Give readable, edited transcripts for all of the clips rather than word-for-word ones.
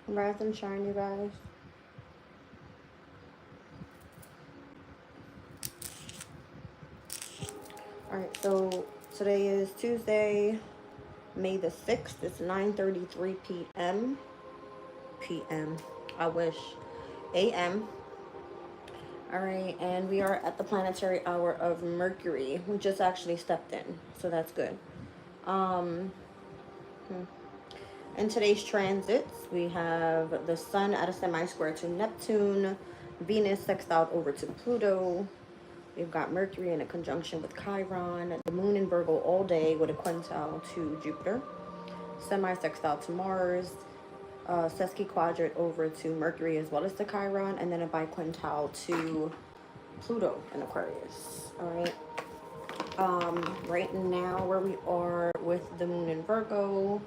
Rise and shine, you guys. Alright, so today is Tuesday, May the 6th. It's 9:33 p.m. I wish. A.m. Alright, and we are at the planetary hour of Mercury. We just actually stepped in, so that's good. In today's transits, we have the Sun at a semi-square to Neptune, Venus sextile over to Pluto. We've got Mercury in a conjunction with Chiron, the Moon in Virgo all day with a quintile to Jupiter, semi-sextile to Mars, sesquiquadrate over to Mercury as well as to Chiron, and then a biquintile to Pluto in Aquarius. All right. Right now, where we are with the Moon in Virgo.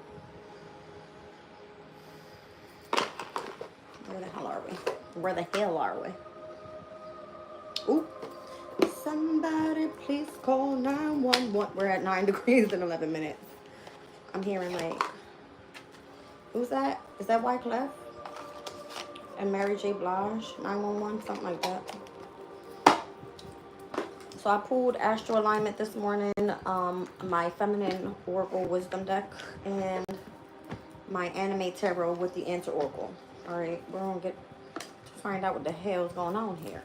Where the hell are we? Where the hell are we? Ooh. Somebody please call 911. We're at 9 degrees and 11 minutes. I'm hearing like, who's that? Is that Wyclef? And Mary J. Blige? 911, something like that. So I pulled Astro Alignment this morning, my Feminine Oracle Wisdom deck, and my Anime Tarot with the Answer Oracle. Alright, we're gonna get to find out what the hell is going on here.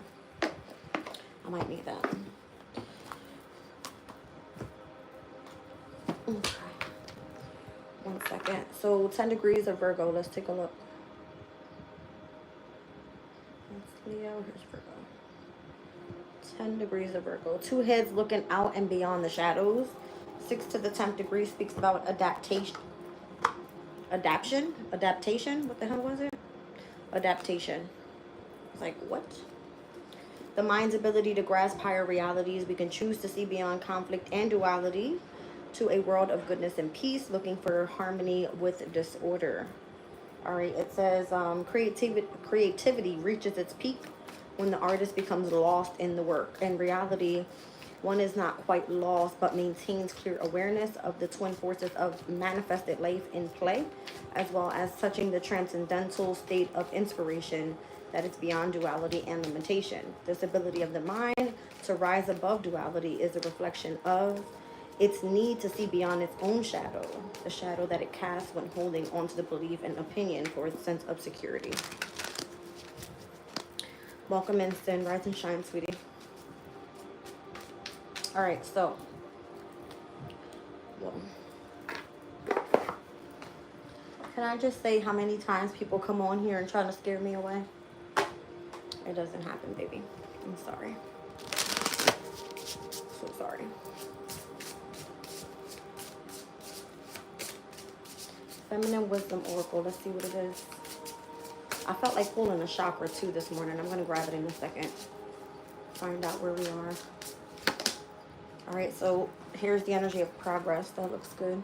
I might need that. Okay. 1 second. So 10 degrees of Virgo. Let's take a look. That's Leo. Here's Virgo. 10 degrees of Virgo. Two heads looking out and beyond the shadows. 6 to the 10th degree speaks about adaptation. Adaptation? What the hell was it? Adaptation. It's like, what? The mind's ability to grasp higher realities. We can choose to see beyond conflict and duality to a world of goodness and peace, looking for harmony with disorder. All right, it says creativity reaches its peak when the artist becomes lost in the work. In reality, one is not quite lost, but maintains clear awareness of the twin forces of manifested life in play, as well as touching the transcendental state of inspiration that is beyond duality and limitation. This ability of the mind to rise above duality is a reflection of its need to see beyond its own shadow, the shadow that it casts when holding on to the belief and opinion for its sense of security. Welcome in, Sin. Rise and shine, sweetie. All right, so. Well, can I just say how many times people come on here and try to scare me away? It doesn't happen, baby. I'm sorry. So sorry. Feminine Wisdom Oracle. Let's see what it is. I felt like pulling a chakra too this morning. I'm going to grab it in a second. Find out where we are. All right, so here's the energy of progress. That looks good.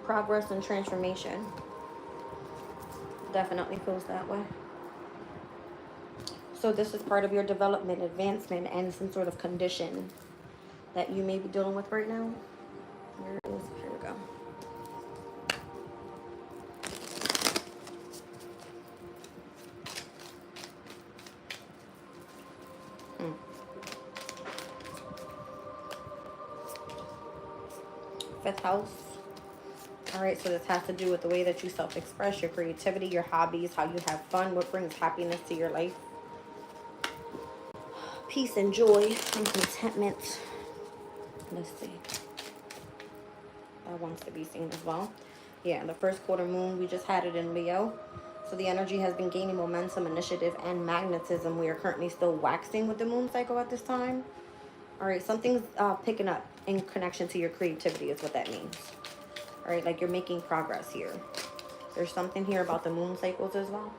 Progress and transformation. Definitely feels that way. So this is part of your development, advancement, and some sort of condition that you may be dealing with right now. Here it is. Here we go. Fifth house. All right, so this has to do with the way that you self-express, your creativity, your hobbies, how you have fun, what brings happiness to your life. Peace and joy and contentment. Let's see. That wants to be seen as well. Yeah, the first quarter moon, we just had it in Leo. So the energy has been gaining momentum, initiative, and magnetism. We are currently still waxing with the moon cycle at this time. All right, something's picking up in connection to your creativity is what that means. All right, like you're making progress here. There's something here about the moon cycles as well.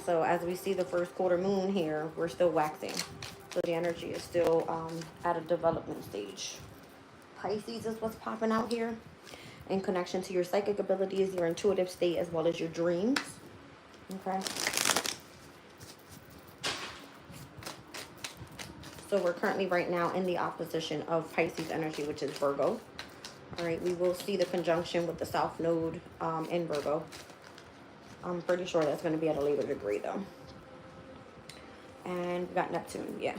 So as we see the first quarter moon here, we're still waxing. So the energy is still at a development stage. Pisces is what's popping out here in connection to your psychic abilities, your intuitive state, as well as your dreams. Okay. So we're currently right now in the opposition of Pisces energy, which is Virgo. All right, we will see the conjunction with the South Node in Virgo. I'm pretty sure that's going to be at a later degree, though. And we got Neptune, yeah.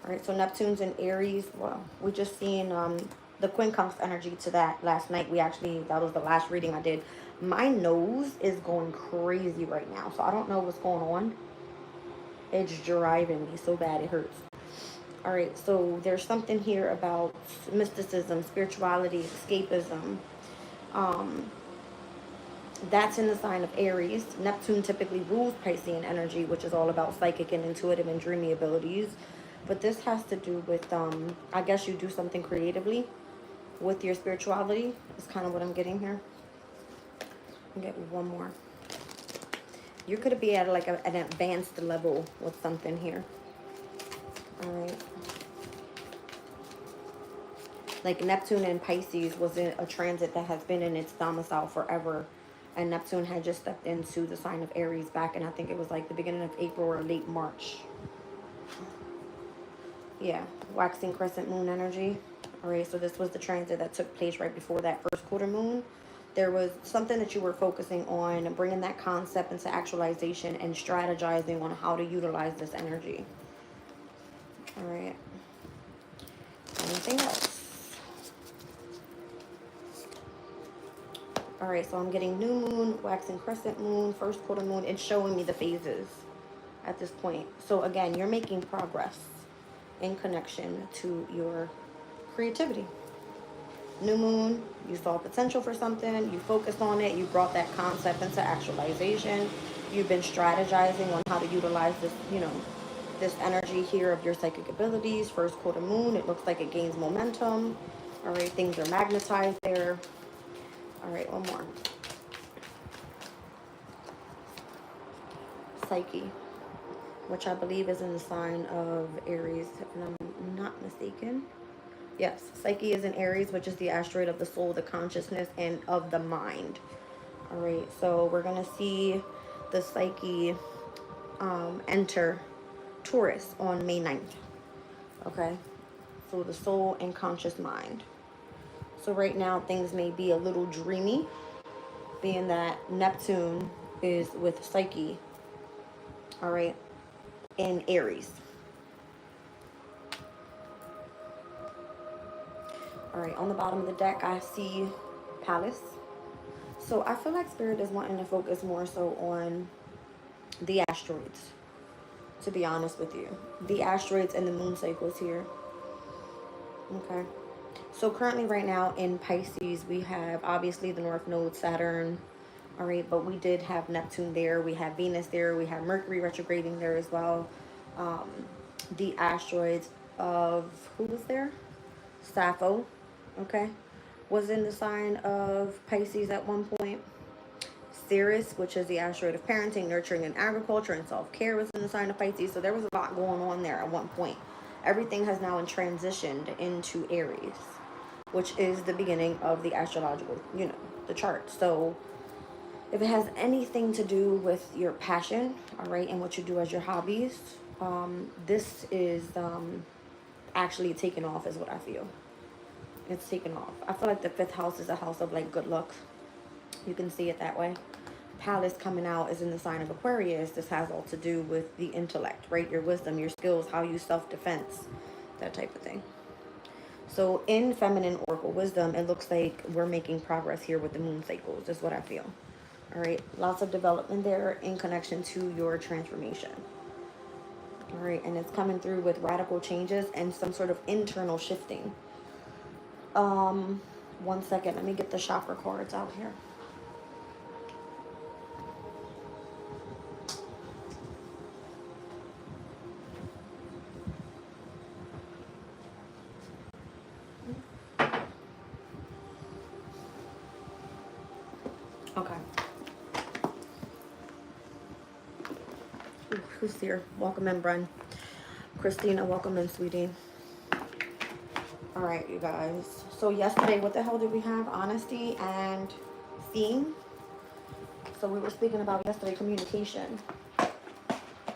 All right, so Neptune's in Aries. Well, we just seen the quincunx energy to that last night. That was the last reading I did. My nose is going crazy right now, so I don't know what's going on. It's driving me so bad it hurts. All right, so there's something here about mysticism, spirituality, escapism. That's in the sign of Aries. Neptune typically rules Piscean energy, which is all about psychic and intuitive and dreamy abilities. But this has to do with, I guess you do something creatively with your spirituality. Is kind of what I'm getting here. I'll get one more. You could be at like an advanced level with something here. All right. Like Neptune and Pisces was in a transit that has been in its domicile forever. And Neptune had just stepped into the sign of Aries back in, I think it was like the beginning of April or late March. Yeah, waxing crescent moon energy. All right, so this was the transit that took place right before that first quarter moon. There was something that you were focusing on, bringing that concept into actualization and strategizing on how to utilize this energy. All right. Anything else? All right, so I'm getting new moon, waxing crescent moon, first quarter moon. It's showing me the phases at this point. So again, you're making progress in connection to your creativity. New moon, you saw potential for something, you focused on it, you brought that concept into actualization. You've been strategizing on how to utilize this, this energy here of your psychic abilities. First quarter moon, it looks like it gains momentum. All right, things are magnetized there. All right, one more. Psyche, which I believe is in the sign of Aries, if I'm not mistaken. Yes, Psyche is in Aries, which is the asteroid of the soul, the consciousness, and of the mind. All right, so we're going to see the Psyche enter Taurus on May 9th. Okay, so the soul and conscious mind. So right now, things may be a little dreamy, being that Neptune is with Psyche, all right, in Aries. All right, on the bottom of the deck, I see Palace. So I feel like Spirit is wanting to focus more so on the asteroids, to be honest with you. The asteroids and the moon cycles here. Okay. So currently right now in Pisces, we have obviously the North Node, Saturn. All right, but we did have Neptune there. We have Venus there. We have Mercury retrograding there as well. The asteroids of, who was there? Sappho, okay, was in the sign of Pisces at one point. Ceres, which is the asteroid of parenting, nurturing, and agriculture, and self-care, was in the sign of Pisces. So there was a lot going on there at one point. Everything has now transitioned into Aries, which is the beginning of the astrological, the chart. So if it has anything to do with your passion, all right, and what you do as your hobbies, this is actually taken off is what I feel. It's taken off. I feel like the 5th house is a house of like good luck. You can see it that way. Palace coming out is in the sign of Aquarius. This has all to do with the intellect, right? Your wisdom, your skills, how you self-defense, that type of thing. So in feminine oracle wisdom, it looks like we're making progress here with the moon cycles, is what I feel. All right, lots of development there in connection to your transformation. All right, and it's coming through with radical changes and some sort of internal shifting. 1 second, let me get the chakra cards out here. Okay. Ooh, who's here? Welcome in, Brun. Christina, welcome in, sweetie. All right, you guys. So yesterday, what the hell did we have? Honesty and theme. So we were speaking about yesterday communication.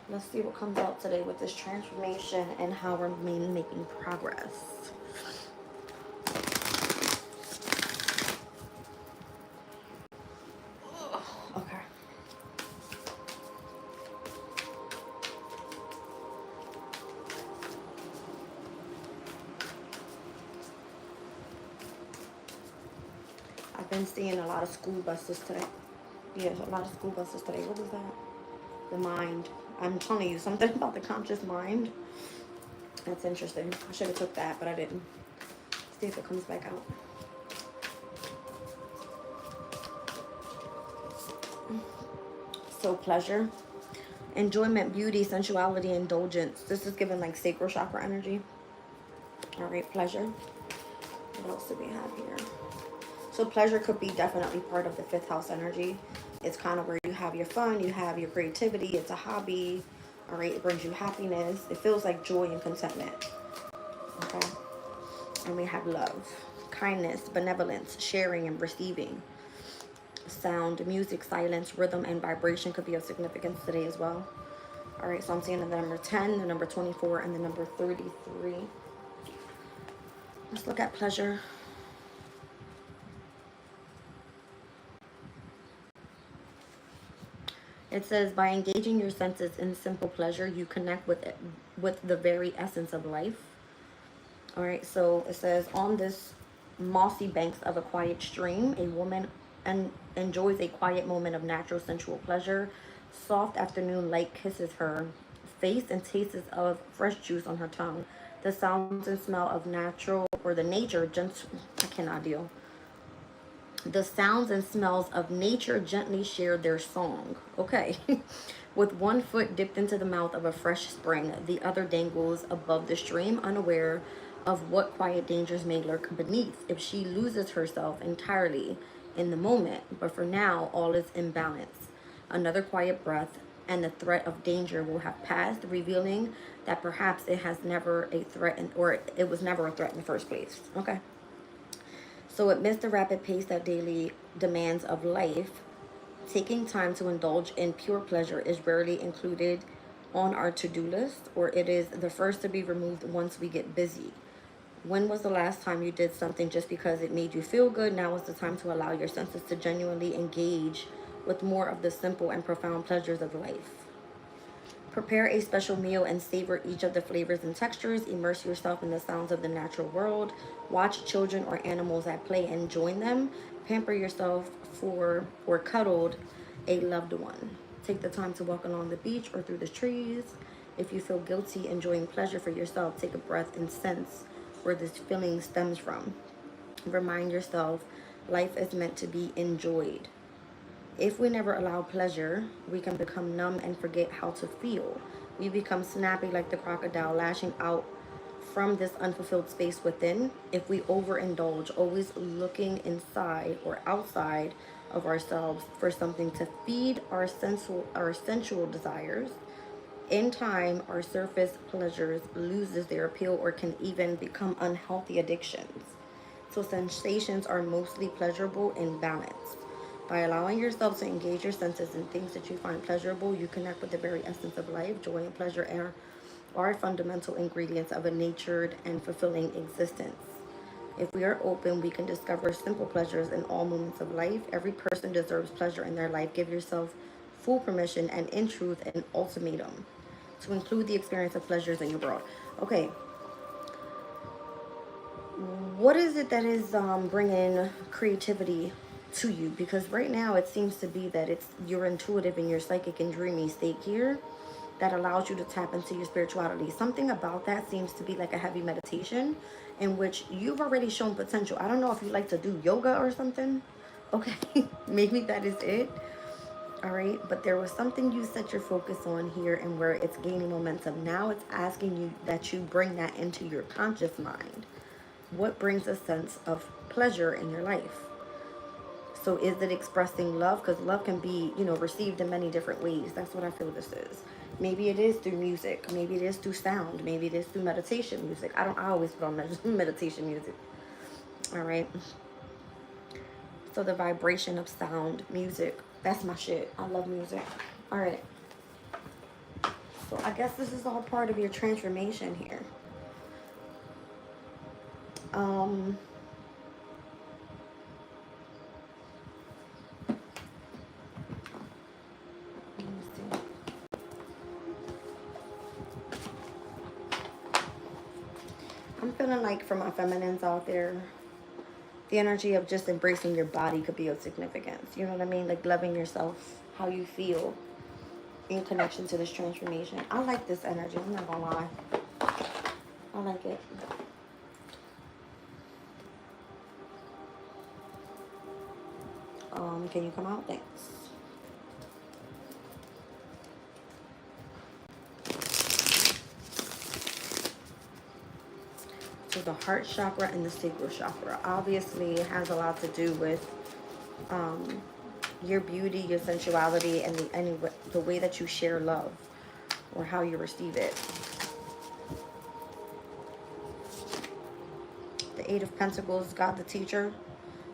Let's see what comes out today with this transformation and how we're making progress. Okay. Been seeing a lot of school buses today. Yeah, a lot of school buses today. What is that? The mind. I'm telling you something about the conscious mind. That's interesting. I should have took that, but I didn't. See if it comes back out. So pleasure, enjoyment, beauty, sensuality, indulgence. This is given like sacral chakra energy. All right, pleasure. What else do we have here? So pleasure could be definitely part of the 5th house energy. It's kind of where you have your fun, you have your creativity, it's a hobby. All right, it brings you happiness. It feels like joy and contentment. Okay. And we have love, kindness, benevolence, sharing and receiving. Sound, music, silence, rhythm, and vibration could be of significance today as well. All right, so I'm seeing the number 10, the number 24, and the number 33. Let's look at pleasure. It says, by engaging your senses in simple pleasure, you connect with it, with the very essence of life. All right, so it says, on this mossy banks of a quiet stream, a woman enjoys a quiet moment of natural sensual pleasure. Soft afternoon light kisses her face and tastes of fresh juice on her tongue. The sounds and smell of natural, or the nature, I cannot deal. The sounds and smells of nature gently share their song. Okay. With one foot dipped into the mouth of a fresh spring, the other dangles above the stream, unaware of what quiet dangers may lurk beneath if she loses herself entirely in the moment. But for now, all is in balance. Another quiet breath, and the threat of danger will have passed, revealing that perhaps it has never a threat, or it was never a threat in the first place. Okay. So amidst the rapid pace that daily demands of life, taking time to indulge in pure pleasure is rarely included on our to-do list, or it is the first to be removed once we get busy. When was the last time you did something just because it made you feel good? Now is the time to allow your senses to genuinely engage with more of the simple and profound pleasures of life. Prepare a special meal and savor each of the flavors and textures. Immerse yourself in the sounds of the natural world. Watch children or animals at play and join them. Pamper yourself or cuddled a loved one. Take the time to walk along the beach or through the trees. If you feel guilty enjoying pleasure for yourself, take a breath and sense where this feeling stems from. Remind yourself life is meant to be enjoyed. If we never allow pleasure, we can become numb and forget how to feel. We become snappy like the crocodile, lashing out from this unfulfilled space within. If we overindulge, always looking inside or outside of ourselves for something to feed our sensual desires, in time, our surface pleasures loses their appeal or can even become unhealthy addictions. So sensations are mostly pleasurable in balance. By allowing yourself to engage your senses in things that you find pleasurable, you connect with the very essence of life. Joy and pleasure are fundamental ingredients of a natured and fulfilling existence. If we are open, we can discover simple pleasures in all moments of life. Every person deserves pleasure in their life. Give yourself full permission and, in truth, an ultimatum to include the experience of pleasures in your world. Okay. What is it that is bringing creativity to you? Because right now it seems to be that it's your intuitive and your psychic and dreamy state here that allows you to tap into your spirituality. Something about that seems to be like a heavy meditation in which you've already shown potential. I don't know if you like to do yoga or something. Okay, maybe that is it. All right, but there was something you set your focus on here and where it's gaining momentum. Now it's asking you that you bring that into your conscious mind. What brings a sense of pleasure in your life? So is it expressing love? Because love can be, received in many different ways. That's what I feel this is. Maybe it is through music. Maybe it is through sound. Maybe it is through meditation music. I always put on meditation music. All right. So the vibration of sound, music, that's my shit. I love music. All right. So I guess this is all part of your transformation here. I'm feeling like for my feminines out there, the energy of just embracing your body could be of significance. You know what I mean? Like loving yourself, how you feel in connection to this transformation. I like this energy. I'm not gonna lie. I like it. Can you come out? Thanks. So the heart chakra and the sacral chakra obviously has a lot to do with your beauty, your sensuality, and the way that you share love or how you receive it. The Eight of Pentacles, God the teacher.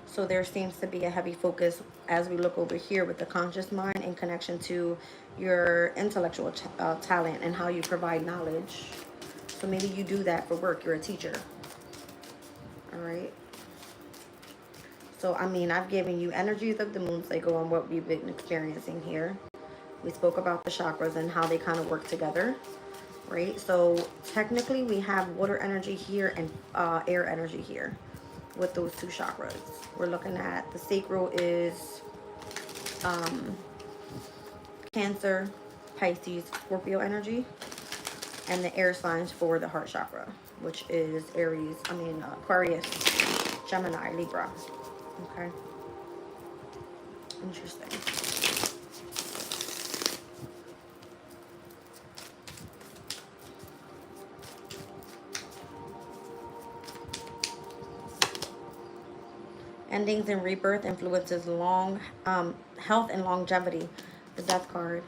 So there seems to be a heavy focus as we look over here with the conscious mind in connection to your intellectual talent and how you provide knowledge. So maybe you do that for work. You're a teacher. All right. So, I mean, I've given you energies of the moon cycle and what we've been experiencing here. We spoke about the chakras and how they kind of work together, right? So technically we have water energy here and air energy here with those two chakras. We're looking at the sacral is Cancer, Pisces, Scorpio energy, and the air signs for the heart chakra, which is Aquarius, Gemini, Libra. Okay. Interesting. Endings and rebirth influences health and longevity. The Death card.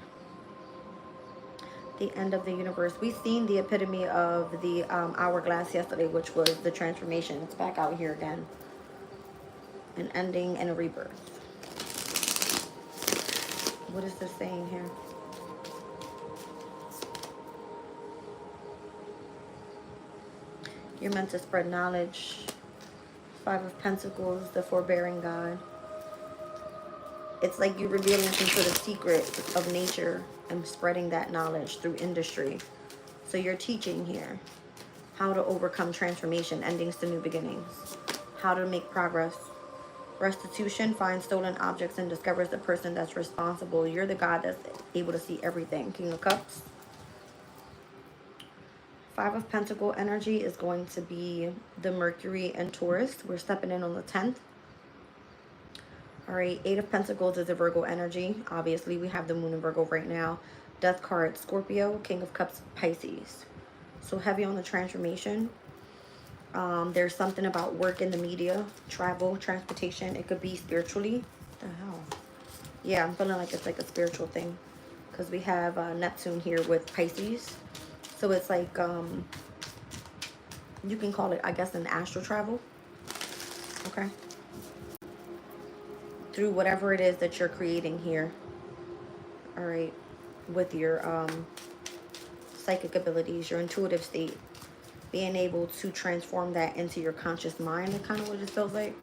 The end of the universe. We've seen the epitome of the hourglass yesterday, which was the transformation. It's back out here again. An ending and a rebirth. What is this saying here? You're meant to spread knowledge. Five of Pentacles, the forbearing God. It's like you're revealing some sort of secret of nature and spreading that knowledge through industry. So you're teaching here how to overcome transformation, endings to new beginnings, how to make progress. Restitution, finds stolen objects and discovers the person that's responsible. You're the God that's able to see everything. King of Cups. Five of Pentacle energy is going to be the Mercury and Taurus. We're stepping in on the 10th. All right, Eight of Pentacles is a Virgo energy. Obviously, we have the moon in Virgo right now. Death card, Scorpio. King of Cups, Pisces. So heavy on the transformation. There's something about work in the media, travel, transportation. It could be spiritually. What the hell? Yeah, I'm feeling like it's like a spiritual thing. Because we have Neptune here with Pisces. So it's like, you can call it, I guess, an astral travel. Okay. Through whatever it is that you're creating here. All right. With your psychic abilities, your intuitive state. Being able to transform that into your conscious mind. It kind of what it feels like.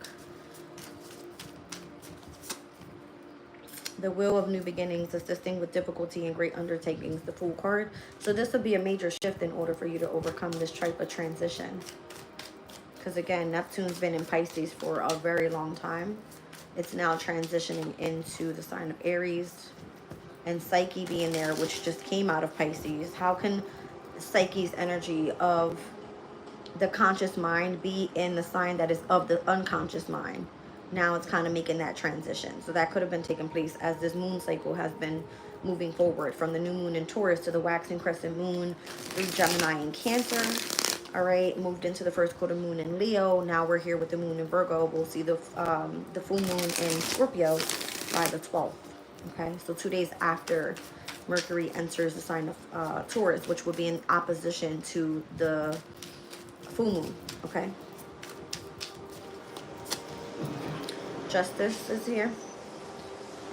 The Wheel of New Beginnings, assisting with difficulty and great undertakings, the Fool card. So this would be a major shift in order for you to overcome this type of transition. Because again, Neptune's been in Pisces for a very long time. It's now transitioning into the sign of Aries. And Psyche being there, which just came out of Pisces. How can Psyche's energy of the conscious mind be in the sign that is of the unconscious mind? Now it's kind of making that transition. So that could have been taking place as this moon cycle has been moving forward from the new moon in Taurus to the waxing crescent moon, Gemini and Cancer. All right, moved into the first quarter moon in Leo. Now we're here with the moon in Virgo. We'll see the full moon in Scorpio by the 12th. Okay, so 2 days after Mercury enters the sign of Taurus, which will be in opposition to the full moon. Okay. Justice is here.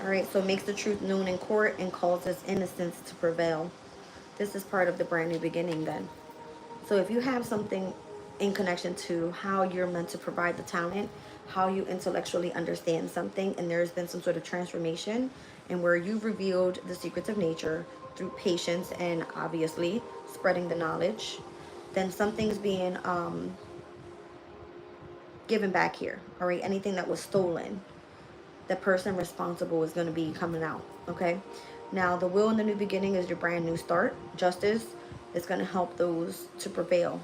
All right, so makes the truth known in court and causes innocence to prevail. This is part of the brand new beginning then. So if you have something in connection to how you're meant to provide the talent, how you intellectually understand something, and there's been some sort of transformation, and where you've revealed the secrets of nature through patience and obviously spreading the knowledge, then something's being given back here. All right, anything that was stolen, the person responsible is going to be coming out. Okay, now the will in the new beginning is your brand new start. Justice is going to help those to prevail.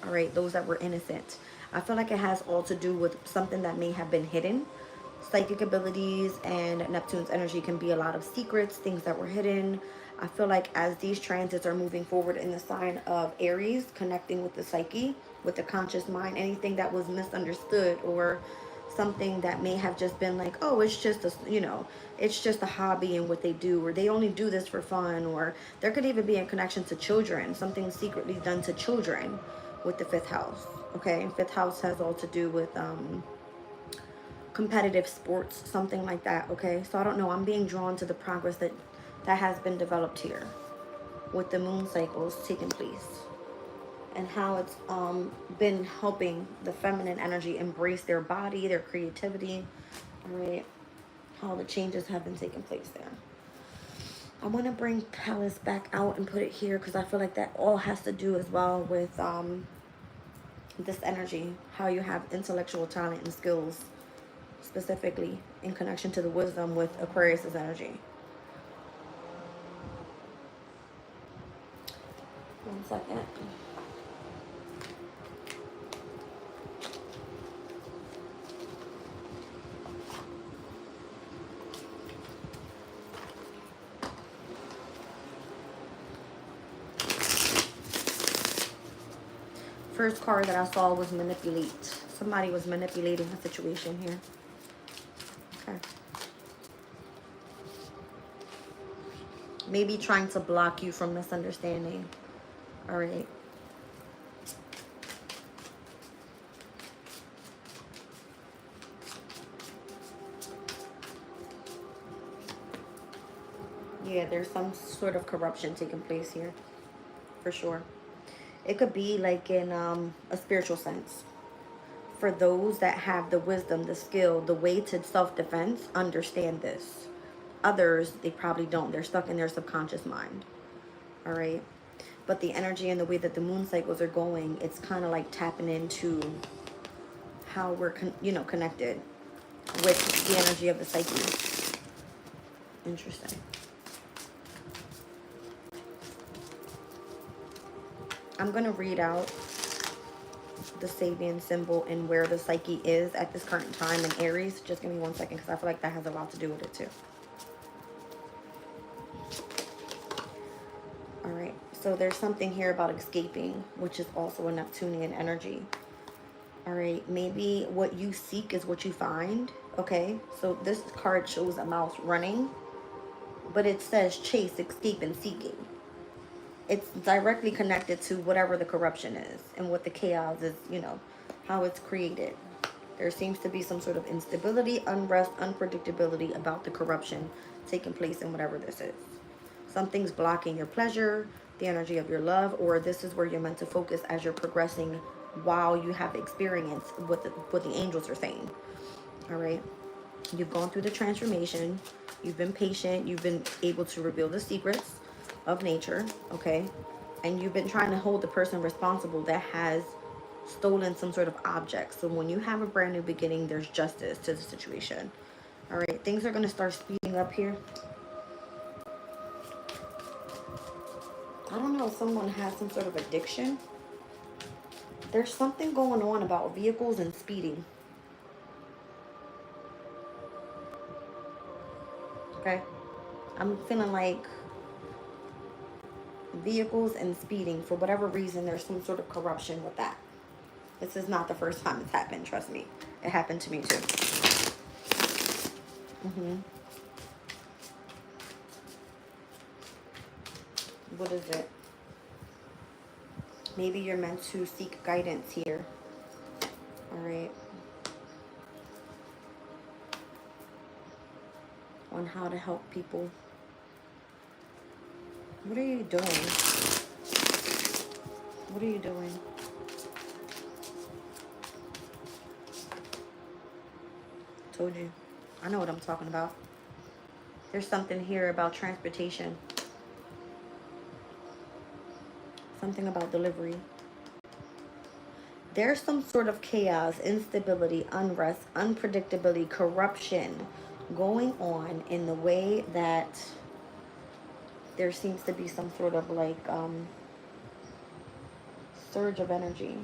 All right, those that were innocent. I feel like it has all to do with something that may have been hidden. Psychic abilities and Neptune's energy can be a lot of secrets, things that were hidden. I feel like as these transits are moving forward in the sign of Aries, connecting with the psyche, with the conscious mind, anything that was misunderstood or something that may have just been like, oh, it's just a, you know, it's just a hobby and what they do, or they only do this for fun, or there could even be a connection to children, something secretly done to children with the fifth house. Okay, and fifth house has all to do with competitive sports, something like that. Okay, so I don't know, I'm being drawn to the progress that has been developed here with the moon cycles taking place, and how it's been helping the feminine energy embrace their body, their creativity. All right, how the changes have been taking place there. I want to bring Palace back out and put it here because I feel like that all has to do as well with this energy, how you have intellectual talent and skills, specifically in connection to the wisdom with Aquarius's energy. One second. First card that I saw was manipulate. Somebody was manipulating a situation here. Okay. Maybe trying to block you from misunderstanding. All right. Yeah, there's some sort of corruption taking place here, for sure. It could be like in a spiritual sense. For those that have the wisdom, the skill, the way to self-defense, understand this. Others, they probably don't. They're stuck in their subconscious mind. All right. But the energy and the way that the moon cycles are going, it's kind of like tapping into how we're, connected with the energy of the psyche. Interesting. I'm going to read out the Sabian symbol and where the psyche is at this current time in Aries. Just give me 1 second because I feel like that has a lot to do with it too. All right. So there's something here about escaping, which is also a Neptunian energy. All right. Maybe what you seek is what you find. Okay. So this card shows a mouse running, but it says chase, escape, and seeking. It's directly connected to whatever the corruption is and what the chaos is, how it's created. There seems to be some sort of instability, unrest, unpredictability about the corruption taking place in whatever this is. Something's blocking your pleasure, the energy of your love, or this is where you're meant to focus as you're progressing while you have experience what the angels are saying. All right. You've gone through the transformation. You've been patient. You've been able to reveal the secrets of nature, okay? And you've been trying to hold the person responsible that has stolen some sort of object. So when you have a brand new beginning, there's justice to the situation. All right, things are going to start speeding up here. I don't know if someone has some sort of addiction. There's something going on about vehicles and speeding. Okay? I'm feeling like vehicles and speeding, for whatever reason, there's some sort of corruption with that. This is not the first time it's happened, trust me. It happened to me too. What is it? Maybe you're meant to seek guidance here. All right. On how to help people. What are you doing? What are you doing? Told you. I know what I'm talking about. There's something here about transportation. Something about delivery. There's some sort of chaos, instability, unrest, unpredictability, corruption going on in the way that there seems to be some sort of like surge of energy.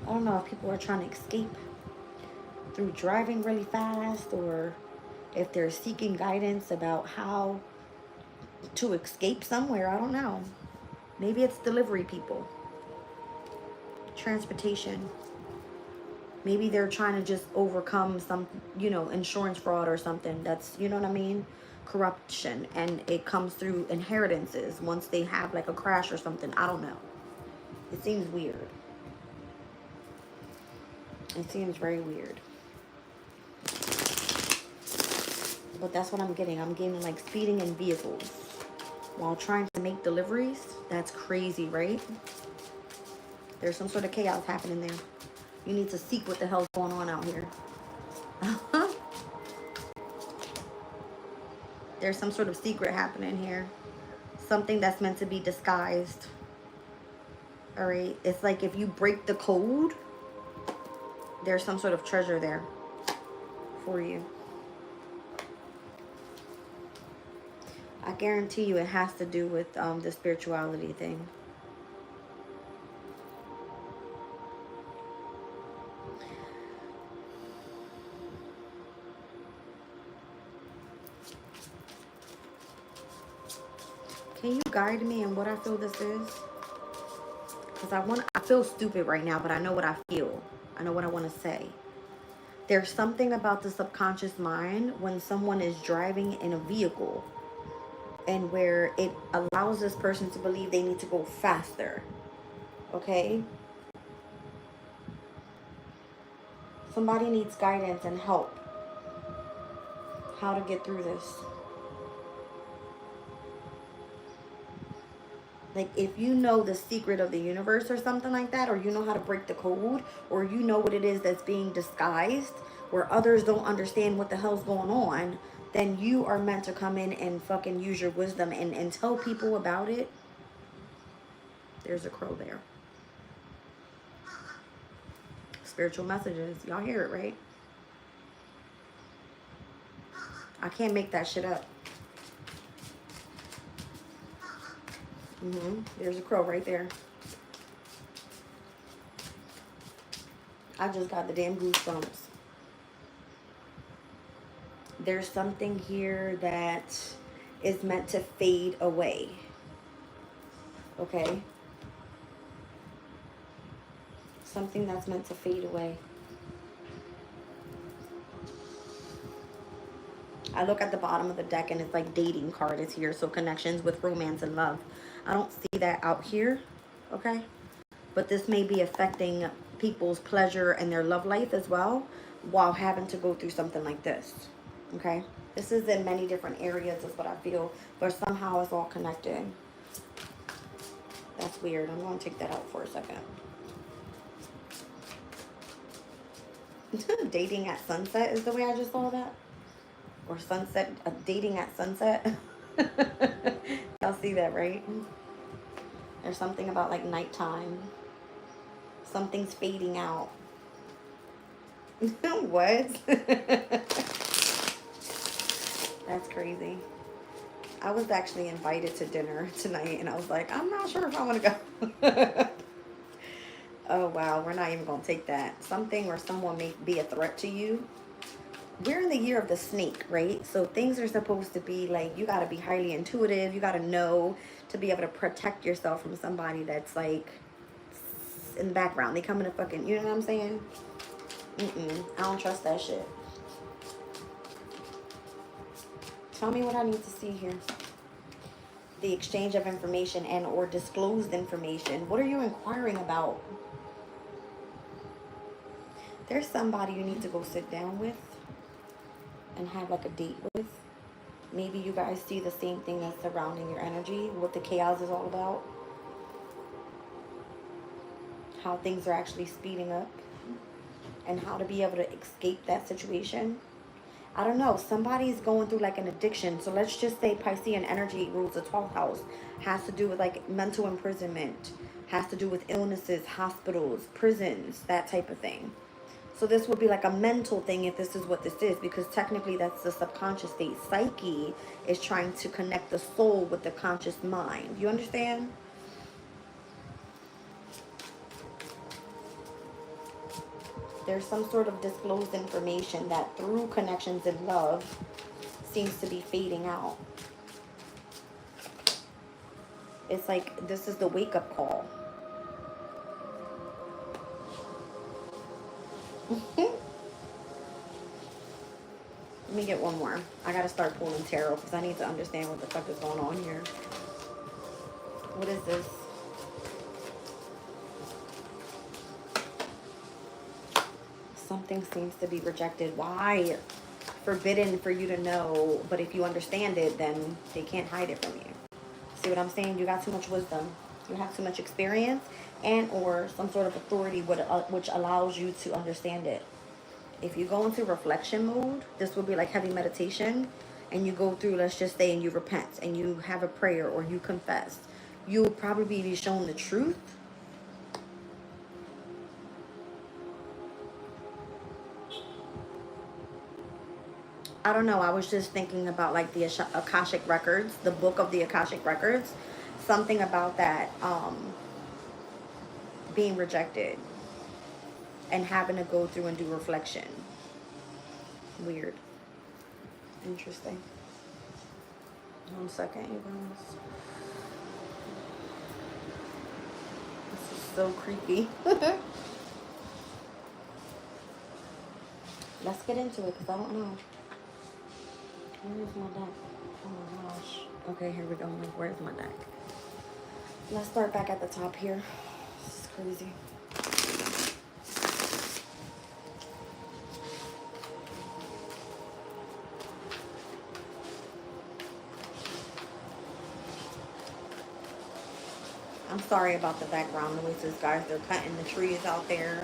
I don't know if people are trying to escape through driving really fast, or if they're seeking guidance about how to escape somewhere. I don't know. Maybe it's delivery people, transportation. Maybe they're trying to just overcome some, you know, insurance fraud or something. That's, you know what I mean? Corruption. And it comes through inheritances once they have like a crash or something. I don't know. It seems weird. It seems very weird. But that's what I'm getting. I'm getting like speeding in vehicles while trying to make deliveries. That's crazy, right? There's some sort of chaos happening there. You need to seek what the hell's going on out here. There's some sort of secret happening here. Something that's meant to be disguised. All right. It's like if you break the code, there's some sort of treasure there for you. I guarantee you it has to do with the spirituality thing. Can you guide me in what I feel this is? Because I feel stupid right now, but I know what I feel. I know what I want to say. There's something about the subconscious mind when someone is driving in a vehicle and where it allows this person to believe they need to go faster. Okay? Somebody needs guidance and help. How to get through this. Like, if you know the secret of the universe or something like that, or you know how to break the code, or you know what it is that's being disguised, where others don't understand what the hell's going on, then you are meant to come in and fucking use your wisdom and tell people about it. There's a crow there. Spiritual messages. Y'all hear it, right? I can't make that shit up. There's a crow right there. I just got the damn goosebumps. There's something here that is meant to fade away. Okay? Something that's meant to fade away. I look at the bottom of the deck and it's like dating card is here. So connections with romance and love. I don't see that out here. Okay? But this may be affecting people's pleasure and their love life as well while having to go through something like this. Okay? This is in many different areas is what I feel. But somehow it's all connected. That's weird. I'm going to take that out for a second. Dating at sunset is the way I just saw that. Or sunset, dating at sunset. Y'all see that, right? There's something about like nighttime. Something's fading out. What? That's crazy. I was actually invited to dinner tonight and I was like, I'm not sure if I want to go. Oh, wow. We're not even going to take that. Something or someone may be a threat to you. We're in the year of the snake, right? So things are supposed to be like, you got to be highly intuitive. You got to know to be able to protect yourself from somebody that's like in the background. They come in a fucking, you know what I'm saying? I don't trust that shit. Tell me what I need to see here. The exchange of information and or disclosed information. What are you inquiring about? There's somebody you need to go sit down with and have like a date with. Maybe you guys see the same thing that's surrounding your energy, what the chaos is all about, how things are actually speeding up, and how to be able to escape that situation. I don't know, somebody's going through like an addiction. So let's just say Piscean energy rules the 12th house, has to do with like mental imprisonment, Has to do with illnesses, hospitals, prisons, that type of thing. So this would be like a mental thing if this is what this is, because technically that's the subconscious state. Psyche is trying to connect the soul with the conscious mind. You understand? There's some sort of disclosed information that through connections in love seems to be fading out. It's like this is the wake-up call. Let me get one more. I gotta start pulling tarot because I need to understand what the fuck is going on here. What is this? Something seems to be rejected. Why? Forbidden for you to know, but if you understand it, then they can't hide it from you. See what I'm saying? You got too much wisdom. You have too much experience and or some sort of authority which allows you to understand it. If you go into reflection mode, this will be like heavy meditation, and you go through, let's just say, and you repent and you have a prayer or you confess, you'll probably be shown the truth. I don't know. I was just thinking about like the Akashic Records, the book of the Akashic Records. Something about that being rejected and having to go through and do reflection. Weird. Interesting. 1 second, you guys. This is so creepy. Let's get into it because I don't know. Where's my deck? Oh my gosh. Okay, here we go. Where's my deck? Let's start back at the top here. This is crazy. I'm sorry about the background noises, guys. They're cutting the trees out there.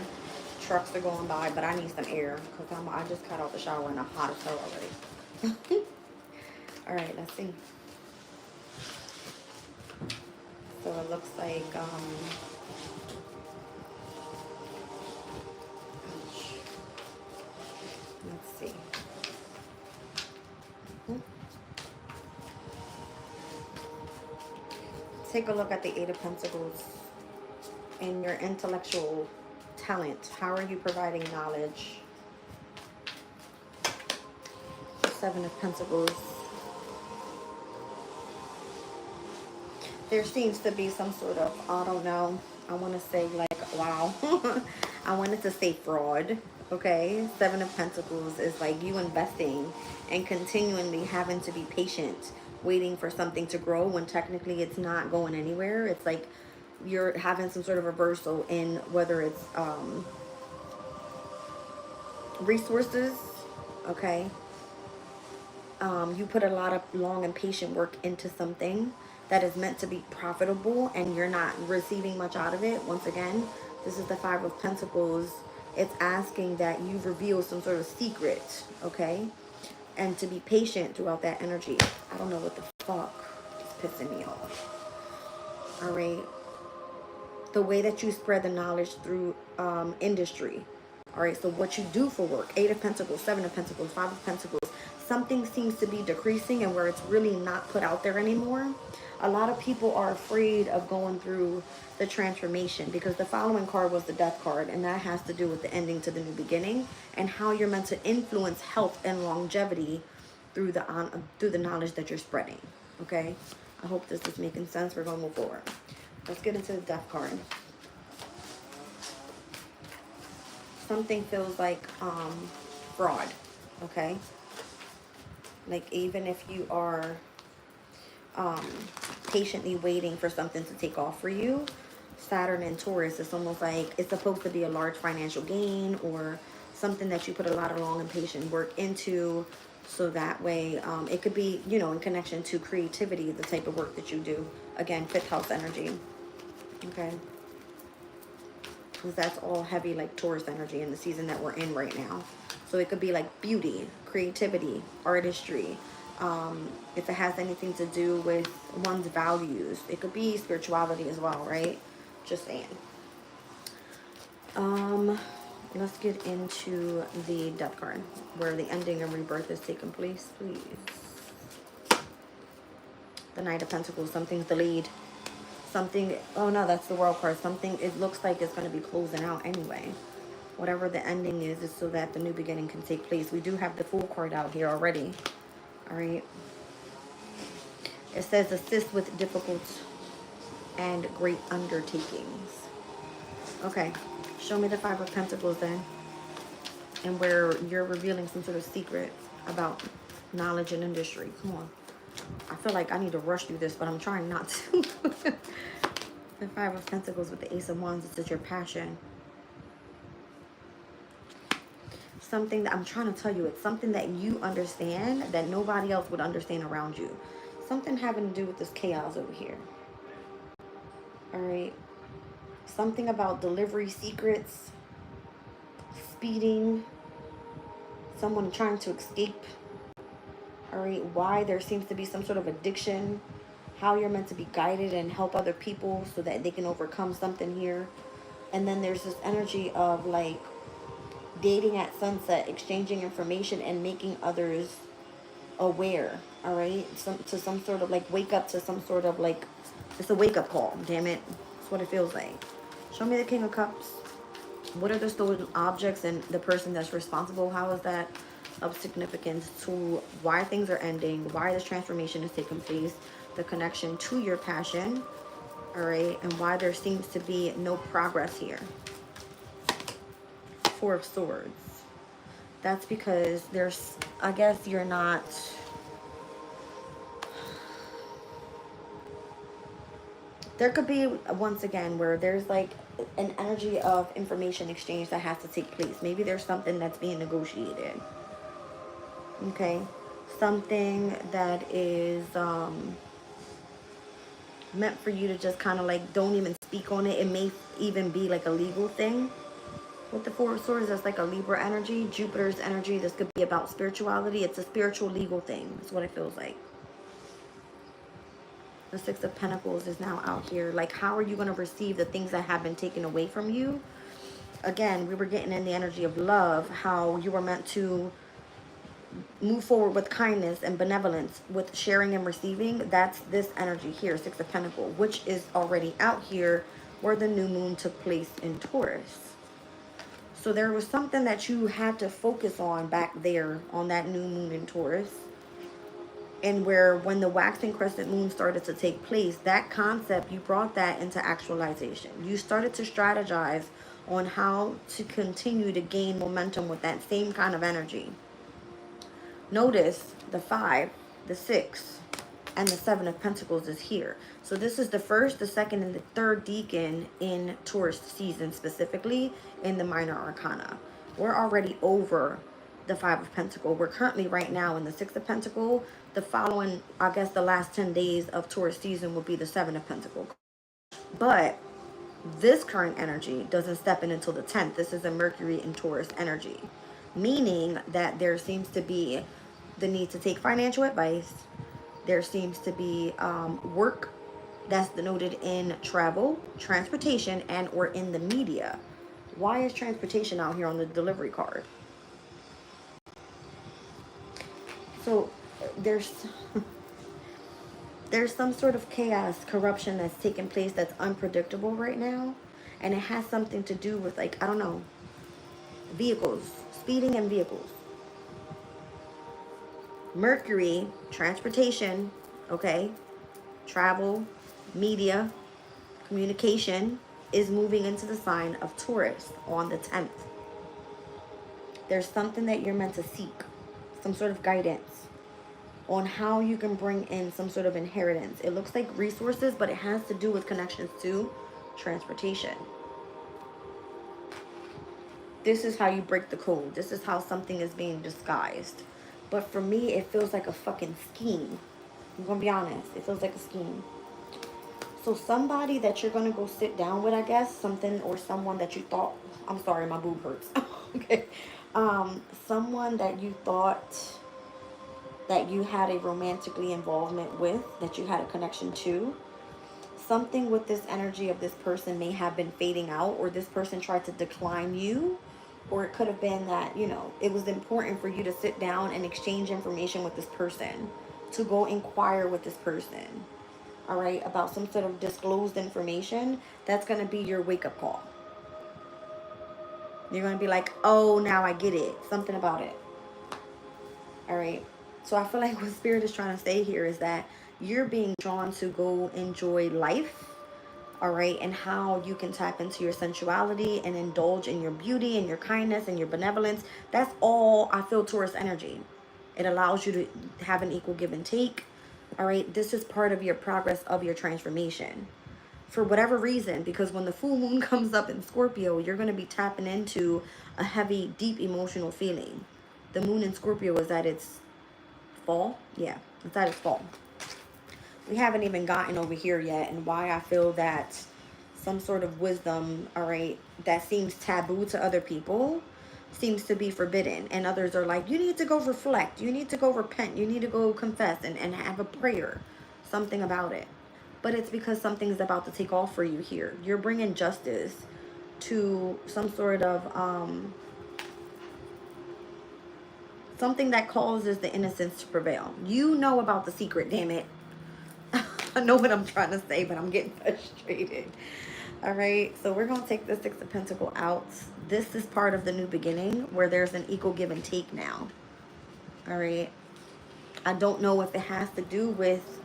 Trucks are going by, but I need some air because I just got out the shower and I'm hot as hell already. All right, let's see. So it looks like let's see. Take a look at the Eight of Pentacles and your intellectual talent. How are you providing knowledge? Seven of Pentacles. There seems to be some sort of, I don't know, I want to say like, wow. I wanted to say fraud, okay? Seven of Pentacles is like you investing and continually having to be patient, waiting for something to grow when technically it's not going anywhere. It's like you're having some sort of reversal in whether it's resources, okay? You put a lot of long and patient work into something that is meant to be profitable and you're not receiving much out of it. Once again, this is the Five of Pentacles. It's asking that you reveal some sort of secret, okay? And to be patient throughout that energy. I don't know what the fuck is pissing me off. All right. The way that you spread the knowledge through industry. All right. So what you do for work. Eight of Pentacles, Seven of Pentacles, Five of Pentacles. Something seems to be decreasing and where it's really not put out there anymore. A lot of people are afraid of going through the transformation because the following card was the Death card, and that has to do with the ending to the new beginning and how you're meant to influence health and longevity through the knowledge that you're spreading. Okay, I hope this is making sense. We're going to move forward. Let's get into the Death card. Something feels like fraud. Okay, like even if you are patiently waiting for something to take off for you, Saturn and Taurus, it's almost like it's supposed to be a large financial gain or something that you put a lot of long and patient work into, so that way it could be, you know, in connection to creativity, the type of work that you do. Again, fifth house energy, okay, because that's all heavy like Taurus energy in the season that we're in right now. So it could be like beauty, creativity, artistry. If it has anything to do with one's values, it could be spirituality as well, right? Just saying. Let's get into the death card, where the ending and rebirth is taking place, please. The Knight of Pentacles, something's delayed. Something, oh no, that's the World card. Something, it looks like it's going to be closing out anyway. Whatever the ending is so that the new beginning can take place. We do have the Fool card out here already. All right. It says assist with difficult and great undertakings. Okay. Show me the Five of Pentacles then. And where you're revealing some sort of secret about knowledge and industry. Come on. I feel like I need to rush through this, but I'm trying not to. The Five of Pentacles with the Ace of Wands. This is your passion. Something that I'm trying to tell you, it's something that you understand that nobody else would understand around you. Something having to do with this chaos over here. All right. Something about delivery secrets, speeding, someone trying to escape. All right. Why there seems to be some sort of addiction, how you're meant to be guided and help other people so that they can overcome something here. And then there's this energy of like dating at sunset, exchanging information and making others aware. All right. To some sort of like wake up to some sort of like, it's a wake up call. Damn it. That's what it feels like. Show me the King of Cups. What are the stolen objects and the person that's responsible? How is that of significance to why things are ending, why this transformation is taking place, the connection to your passion, all right, and why there seems to be no progress here. Four of Swords. That's because there's, I guess you're not, there could be, once again, where there's like an energy of information exchange that has to take place. Maybe there's something that's being negotiated. Okay. Something that is meant for you to just kind of like don't even speak on it. It may even be like a legal thing. With the Four of Swords, that's like a Libra energy, Jupiter's energy. This could be about spirituality. It's a spiritual legal thing. That's what it feels like. The Six of Pentacles is now out here. Like, how are you going to receive the things that have been taken away from you? Again, we were getting in the energy of love, how you were meant to move forward with kindness and benevolence, with sharing and receiving. That's this energy here, Six of Pentacles, which is already out here where the new moon took place in Taurus. So there was something that you had to focus on back there on that new moon in Taurus. And where when the waxing crescent moon started to take place, that concept, you brought that into actualization. You started to strategize on how to continue to gain momentum with that same kind of energy. Notice the 5, the 6, and the 7 of Pentacles is here. So this is the first, the second, and the third decan in Taurus season, specifically in the minor arcana. We're already over the 5 of Pentacles. We're currently right now in the 6 of Pentacles. The following, I guess the last 10 days of Taurus season will be the 7 of Pentacles. But this current energy doesn't step in until the 10th. This is a Mercury in Taurus energy. Meaning that there seems to be the need to take financial advice. There seems to be work that's denoted in travel, transportation, and or in the media. Why is transportation out here on the delivery card? So there's some sort of chaos, corruption that's taking place that's unpredictable right now. And it has something to do with, like, I don't know, vehicles, speeding and vehicles. Mercury, transportation, okay, travel, media, communication is moving into the sign of Taurus on the 10th. There's something that you're meant to seek, some sort of guidance on how you can bring in some sort of inheritance. It looks like resources, but it has to do with connections to transportation. This is how you break the code. This is how something is being disguised. But for me, it feels like a fucking scheme. I'm going to be honest. It feels like a scheme. So somebody that you're going to go sit down with, I guess, something or someone that you thought, I'm sorry, my boob hurts. Okay. Someone that you thought that you had a romantically involvement with, that you had a connection to. something with this energy of this person may have been fading out, or this person tried to decline you, or it could have been that, you know, it was important for you to sit down and exchange information with this person, to go inquire with this person, all right, about some sort of disclosed information. That's going to be your wake-up call. You're going to be like, oh, now I get it. Something about it. All right. So I feel like what Spirit is trying to say here is that you're being drawn to go enjoy life. All right. And how you can tap into your sensuality and indulge in your beauty and your kindness and your benevolence. That's all I feel Taurus energy. It allows you to have an equal give and take. All right. This is part of your progress of your transformation. For whatever reason, because when the full moon comes up in Scorpio, you're going to be tapping into a heavy, deep emotional feeling. The moon in Scorpio is at its fall. Yeah, it's at its fall. We haven't even gotten over here yet, and why I feel that some sort of wisdom, all right, that seems taboo to other people seems to be forbidden. And others are like, you need to go reflect. You need to go repent. You need to go confess and have a prayer. Something about it. But it's because something's about to take off for you here. You're bringing justice to some sort of something that causes the innocence to prevail. You know about the secret, damn it. I know what I'm trying to say, but I'm getting frustrated. All right, so we're going to take the Six of Pentacles out. This is part of the new beginning where there's an equal give and take now. All right. I don't know if it has to do with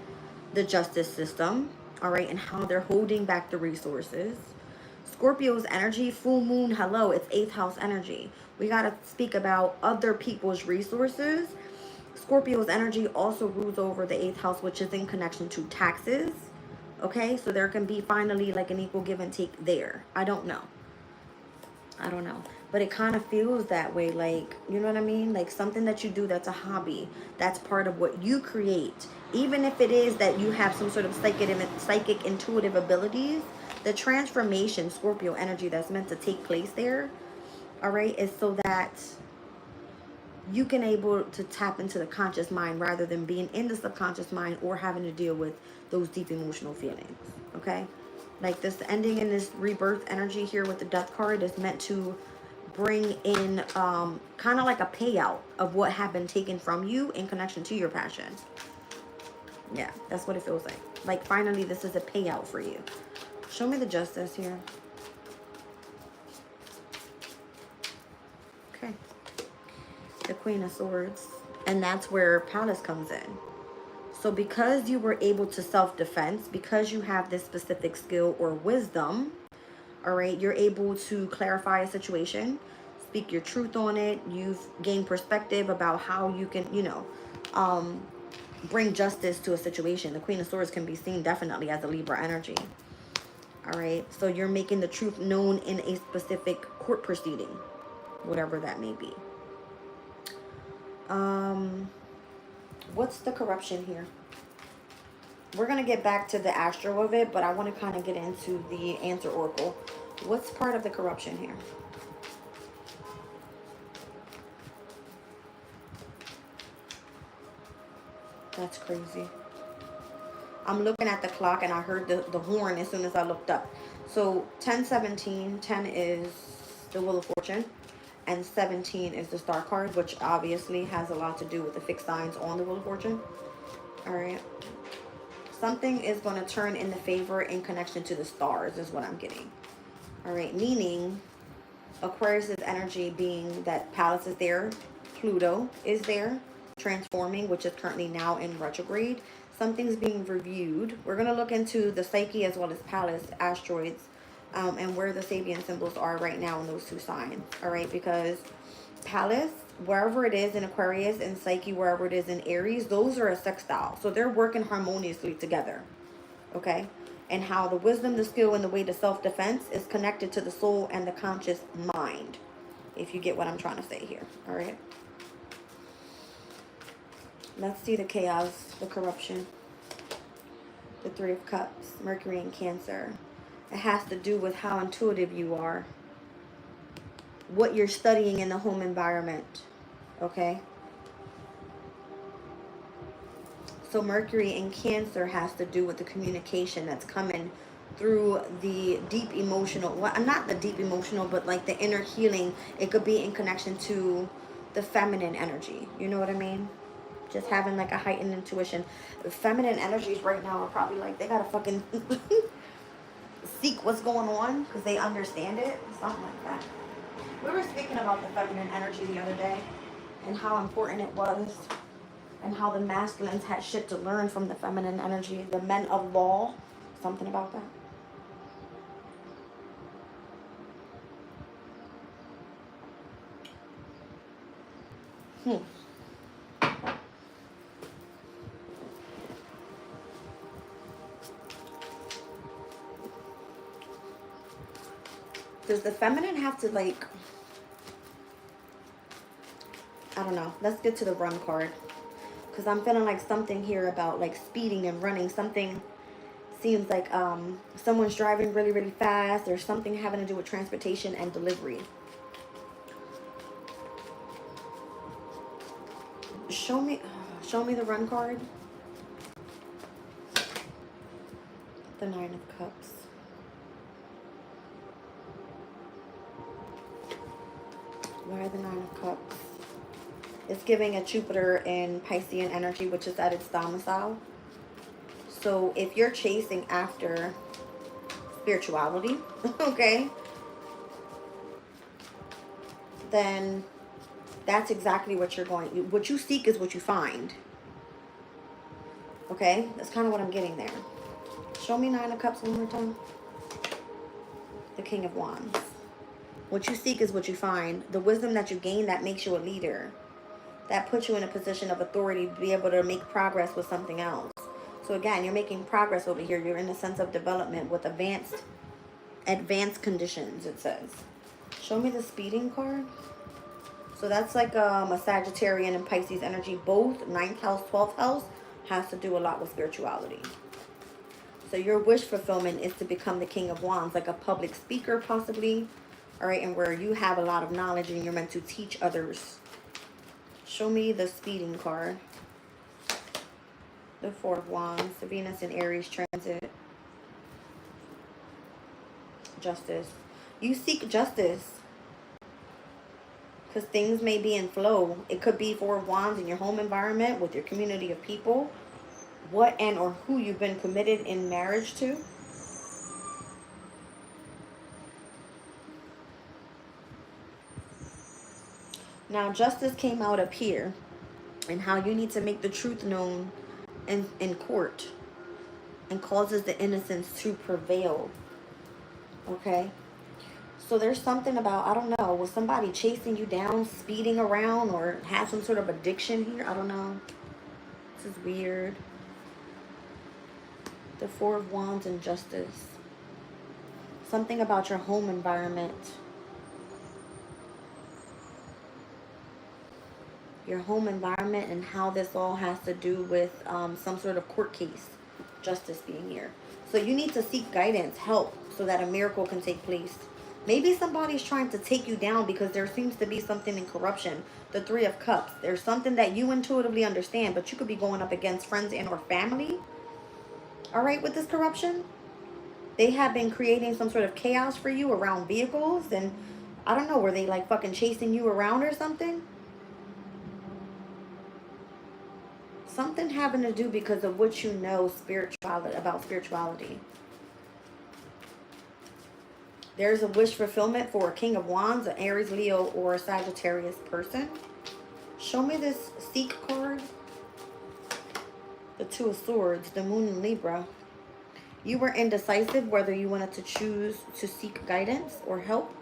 the justice system, all right, and how they're holding back the resources. Scorpio's energy, full moon, hello, it's 8th house energy. We got to speak about other people's resources. Scorpio's energy also rules over the 8th house, which is in connection to taxes. Okay, so there can be finally like an equal give and take there. I don't know. But it kind of feels that way, like, you know what I mean? Like something that you do that's a hobby, that's part of what you create. Even if it is that you have some sort of psychic intuitive abilities, the transformation, Scorpio energy that's meant to take place there, all right, is so that you can able to tap into the conscious mind rather than being in the subconscious mind or having to deal with those deep emotional feelings, okay? Like this ending in this rebirth energy here with the Death card is meant to bring in kind of like a payout of what had been taken from you in connection to your passion. Yeah, that's what it feels like. Like finally this is a payout for you. Show me the justice here. Okay. The Queen of Swords. And that's where Palace comes in. So because you were able to self-defense, because you have this specific skill or wisdom, all right, you're able to clarify a situation, speak your truth on it. You've gained perspective about how you can, you know, bring justice to a situation. The Queen of Swords can be seen definitely as a Libra energy. All right, so you're making the truth known in a specific court proceeding, whatever that may be. What's the corruption here? We're going to get back to the astro of it, but I want to kind of get into the answer oracle. What's part of the corruption here? That's crazy. I'm looking at the clock and I heard the horn as soon as I looked up. So 10-17, 10 is the Wheel of Fortune, and 17 is the Star card, which obviously has a lot to do with the fixed signs on the Wheel of Fortune. All right. Something is going to turn in the favor in connection to the stars is what I'm getting. All right. Meaning Aquarius's energy being that Pallas is there. Pluto is there. Transforming, which is currently now in retrograde. Something's being reviewed. We're going to look into the psyche as well as Pallas, asteroids, and where the Sabian symbols are right now in those two signs. All right. Because Pallas, wherever it is in Aquarius, and Psyche, wherever it is in Aries, those are a sextile. So they're working harmoniously together. Okay? And how the wisdom, the skill, and the way to self-defense is connected to the soul and the conscious mind. If you get what I'm trying to say here. All right? Let's see the chaos, the corruption. The Three of Cups, Mercury and Cancer. It has to do with how intuitive you are. What you're studying in the home environment. Okay? So Mercury in Cancer has to do with the communication that's coming through the deep emotional, well, not the deep emotional, but like the inner healing. It could be in connection to the feminine energy. You know what I mean? Just having like a heightened intuition. The feminine energies right now are probably like, they gotta fucking seek what's going on because they understand it. Something like that. We were speaking about the feminine energy the other day and how important it was, and how the masculines had shit to learn from the feminine energy. The men of law, something about that. Does the feminine have to, like, I don't know. Let's get to the run card. Because I'm feeling like something here about like speeding and running. Something seems like someone's driving really, really fast. There's something having to do with transportation and delivery. Show me the run card. The Nine of Cups. Why the Nine of Cups? It's giving a Jupiter in Piscean energy, which is at its domicile. So if you're chasing after spirituality, okay, then that's exactly what you're going. What you seek is what you find. Okay, that's kind of what I'm getting there. Show me Nine of Cups one more time. The King of Wands. What you seek is what you find. The wisdom that you gain, that makes you a leader. That puts you in a position of authority to be able to make progress with something else. So again, you're making progress over here. You're in a sense of development with advanced conditions, it says. Show me the speeding card. So that's like a Sagittarian and Pisces energy. Both 9th house, 12th house has to do a lot with spirituality. So your wish fulfillment is to become the King of Wands, like a public speaker possibly. All right, and where you have a lot of knowledge and you're meant to teach others. Show me the speeding card. The Four of Wands, the Venus and Aries transit. Justice. You seek justice because things may be in flow. It could be Four of Wands in your home environment with your community of people. What and or who you've been committed in marriage to. Now, justice came out up here and how you need to make the truth known in court and causes the innocence to prevail. Okay? So there's something about, I don't know, was somebody chasing you down, speeding around, or have some sort of addiction here? I don't know. This is weird. The Four of Wands and Justice. Something about your home environment. Your home environment and how this all has to do with some sort of court case. Justice being here. So you need to seek guidance, help, so that a miracle can take place. Maybe somebody's trying to take you down because there seems to be something in corruption. The Three of Cups. There's something that you intuitively understand, but you could be going up against friends and or family. All right, with this corruption. They have been creating some sort of chaos for you around vehicles. And I don't know, were they like fucking chasing you around or something? Something having to do because of what you know about spirituality. There's a wish fulfillment for a King of Wands, an Aries, Leo, or a Sagittarius person. Show me this Seek card. The Two of Swords, the Moon in Libra. You were indecisive whether you wanted to choose to seek guidance or help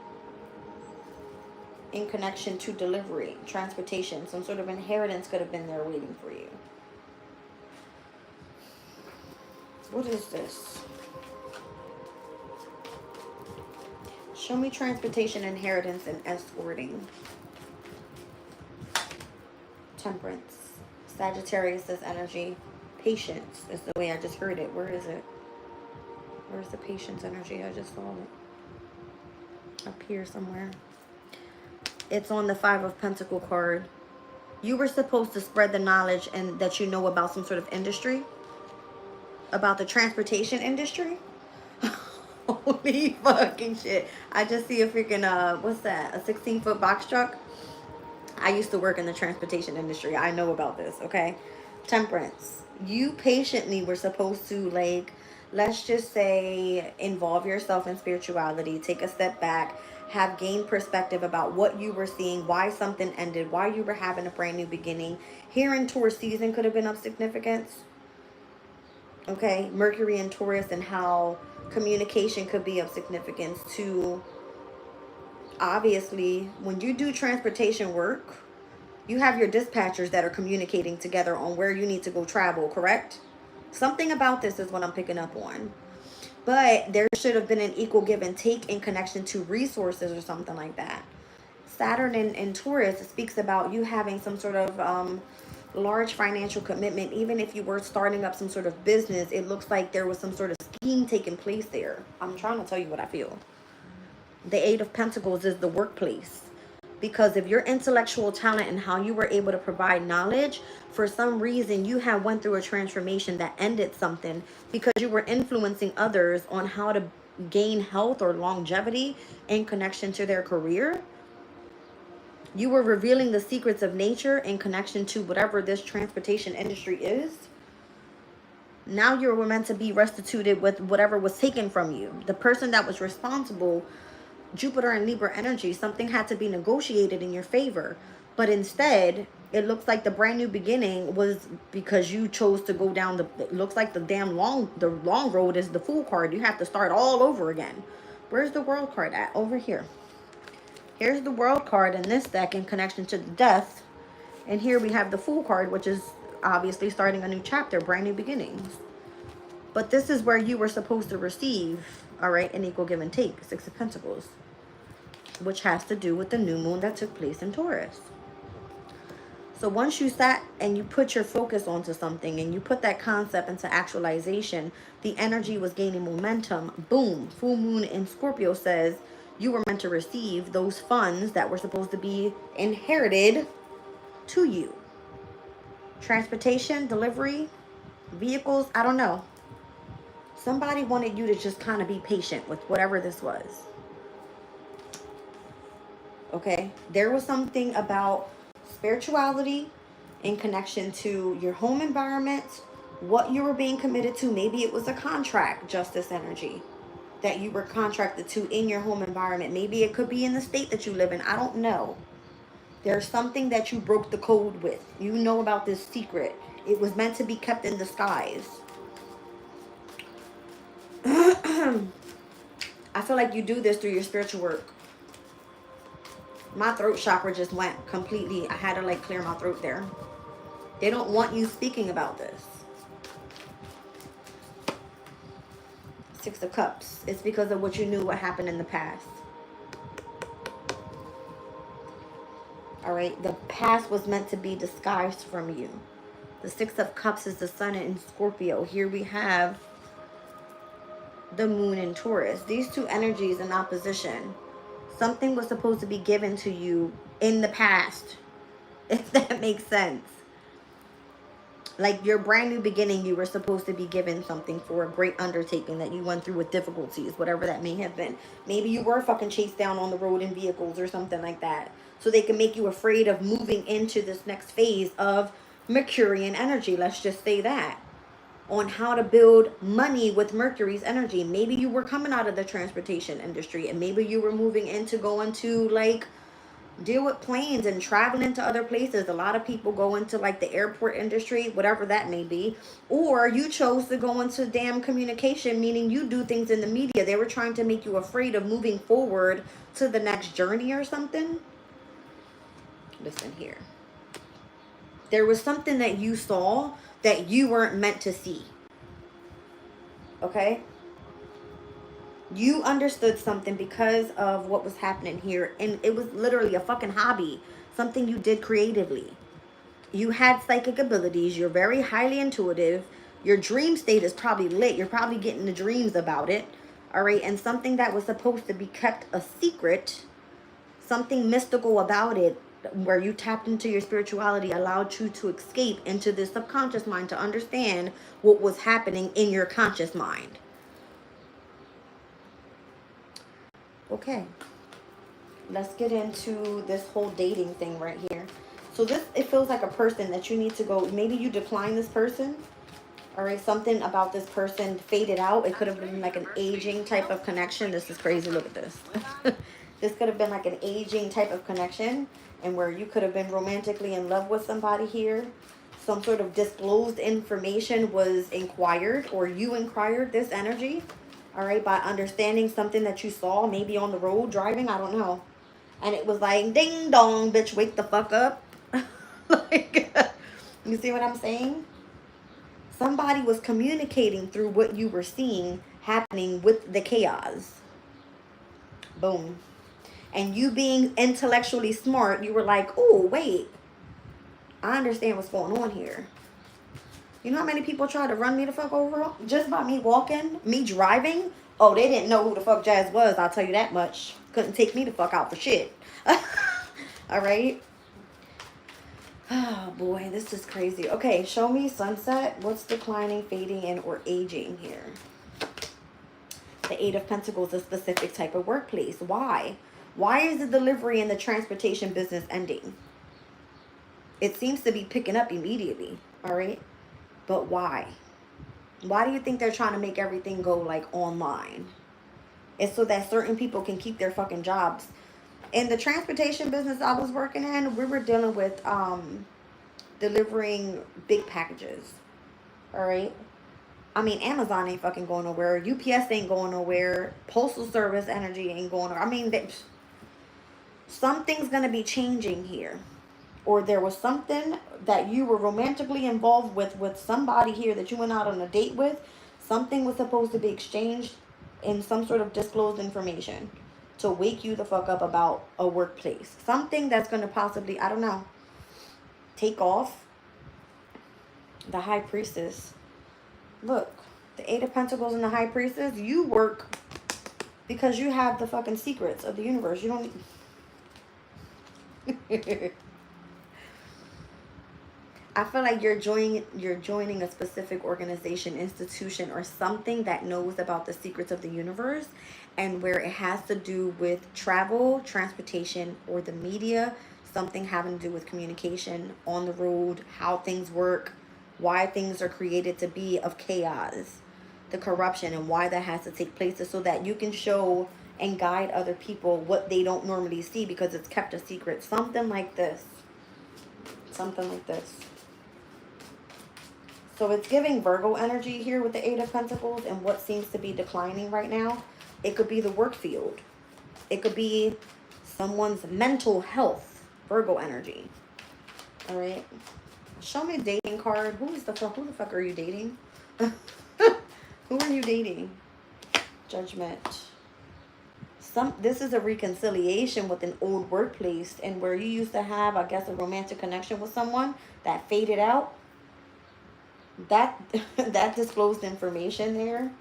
in connection to delivery, transportation. Some sort of inheritance could have been there waiting for you. What is this? Show me transportation, inheritance, and escorting. Temperance. Sagittarius' energy. Patience is the way I just heard it. Where is it? Where's the patience energy? I just saw it. Up here somewhere. It's on the Five of Pentacle card. You were supposed to spread the knowledge and that you know about some sort of industry, about the transportation industry. Holy fucking shit. I just see a freaking, what's that? A 16-foot box truck. I used to work in the transportation industry. I know about this, okay? Temperance. You patiently were supposed to, like, let's just say, involve yourself in spirituality, take a step back, have gained perspective about what you were seeing, why something ended, why you were having a brand new beginning. Here in Taurus season could have been of significance. Okay? Mercury in Taurus, and how communication could be of significance to, obviously, when you do transportation work, you have your dispatchers that are communicating together on where you need to go travel, correct? Something about this is what I'm picking up on. But there should have been an equal give and take in connection to resources or something like that. Saturn in Taurus speaks about you having some sort of large financial commitment. Even if you were starting up some sort of business, it looks like there was some sort of scheme taking place there. I'm trying to tell you what I feel. The Eight of Pentacles is the workplace. Because of your intellectual talent and how you were able to provide knowledge, for some reason you have went through a transformation that ended something because you were influencing others on how to gain health or longevity in connection to their career. You were revealing the secrets of nature in connection to whatever this transportation industry is. Now you were meant to be restituted with whatever was taken from you. The person that was responsible, Jupiter and Libra energy, something had to be negotiated in your favor. But instead, it looks like the brand new beginning was because you chose to go down the, it looks like the long road is the Fool card. You have to start all over again. Where's the World card at? Over here. Here's the World card in this deck in connection to the Death. And here we have the Fool card, which is obviously starting a new chapter, brand new beginnings. But this is where you were supposed to receive, all right, an equal give and take, Six of Pentacles, which has to do with the new moon that took place in Taurus. So once you sat and you put your focus onto something and you put that concept into actualization, the energy was gaining momentum. Boom, full moon in Scorpio says you were meant to receive those funds that were supposed to be inherited to you. Transportation, delivery, vehicles, I don't know. Somebody wanted you to just kind of be patient with whatever this was. Okay? There was something about spirituality in connection to your home environment, what you were being committed to. Maybe it was a contract, justice energy, that you were contracted to in your home environment. Maybe it could be in the state that you live in. I don't know. There's something that you broke the code with. You know about this secret. It was meant to be kept in disguise. I feel like you do this through your spiritual work. My throat chakra just went completely. I had to like clear my throat there. They don't want you speaking about this. Six of Cups. It's because of what you knew, what happened in the past. All right. The past was meant to be disguised from you. The Six of Cups is the sun in Scorpio. Here we have the moon in Taurus. These two energies in opposition. Something was supposed to be given to you in the past, if that makes sense. Like your brand new beginning, you were supposed to be given something for a great undertaking that you went through with difficulties, whatever that may have been. Maybe you were fucking chased down on the road in vehicles or something like that. So they can make you afraid of moving into this next phase of Mercurian energy. Let's just say that. On how to build money with Mercury's energy. Maybe you were coming out of the transportation industry and maybe you were moving into going to like deal with planes and traveling to other places. A lot of people go into like the airport industry, whatever that may be. Or you chose to go into damn communication, meaning you do things in the media. They were trying to make you afraid of moving forward to the next journey or something. Listen here. There was something that you saw that you weren't meant to see. Okay? You understood something because of what was happening here. And it was literally a fucking hobby. Something you did creatively. You had psychic abilities. You're very highly intuitive. Your dream state is probably lit. You're probably getting the dreams about it. All right? And something that was supposed to be kept a secret, something mystical about it, where you tapped into your spirituality allowed you to escape into the subconscious mind to understand what was happening in your conscious mind. Okay, let's get into this whole dating thing right here. So this, it feels like a person that you need to go, maybe you decline this person. All right, something about this person faded out. It could have been like an aging type of connection. This is crazy. Look at this. This could have been like an aging type of connection, and where you could have been romantically in love with somebody here. Some sort of disclosed information was inquired, or you inquired this energy. All right, by understanding something that you saw, maybe on the road driving, I don't know. And it was like, ding dong, bitch, wake the fuck up. Like, you see what I'm saying? Somebody was communicating through what you were seeing happening with the chaos. Boom. And you being intellectually smart, you were like, oh, wait. I understand what's going on here. You know how many people tried to run me the fuck over? Just by me walking, me driving? Oh, they didn't know who the fuck Jazz was, I'll tell you that much. Couldn't take me the fuck out for shit. All right? Oh boy, this is crazy. Okay, show me sunset. What's declining, fading, and or aging here? The Eight of Pentacles, a specific type of workplace. Why? Why is the delivery and the transportation business ending? It seems to be picking up immediately. All right, but why? Why do you think they're trying to make everything go like online? It's so that certain people can keep their fucking jobs. In the transportation business I was working in, we were dealing with delivering big packages. All right. I mean, Amazon ain't fucking going nowhere. UPS ain't going nowhere. Postal Service energy ain't going nowhere. I mean, something's going to be changing here. Or there was something that you were romantically involved with somebody here that you went out on a date with. Something was supposed to be exchanged in some sort of disclosed information to wake you the fuck up about a workplace. Something that's going to possibly, I don't know, take off. The High Priestess. Look, the Eight of Pentacles and the High Priestess, you work because you have the fucking secrets of the universe. You don't need... I feel like you're joining a specific organization, institution, or something that knows about the secrets of the universe, and where it has to do with travel, transportation, or the media, something having to do with communication on the road, how things work, why things are created to be of chaos, the corruption, and why that has to take place, so that you can show and guide other people what they don't normally see because it's kept a secret. Something like this. Something like this. So it's giving Virgo energy here with the Eight of Pentacles and what seems to be declining right now. It could be the work field. It could be someone's mental health. Virgo energy. All right. Show me a dating card. Who the fuck are you dating? Who are you dating? Judgment. This is a reconciliation with an old workplace, and where you used to have, I guess, a romantic connection with someone that faded out. That disclosed information there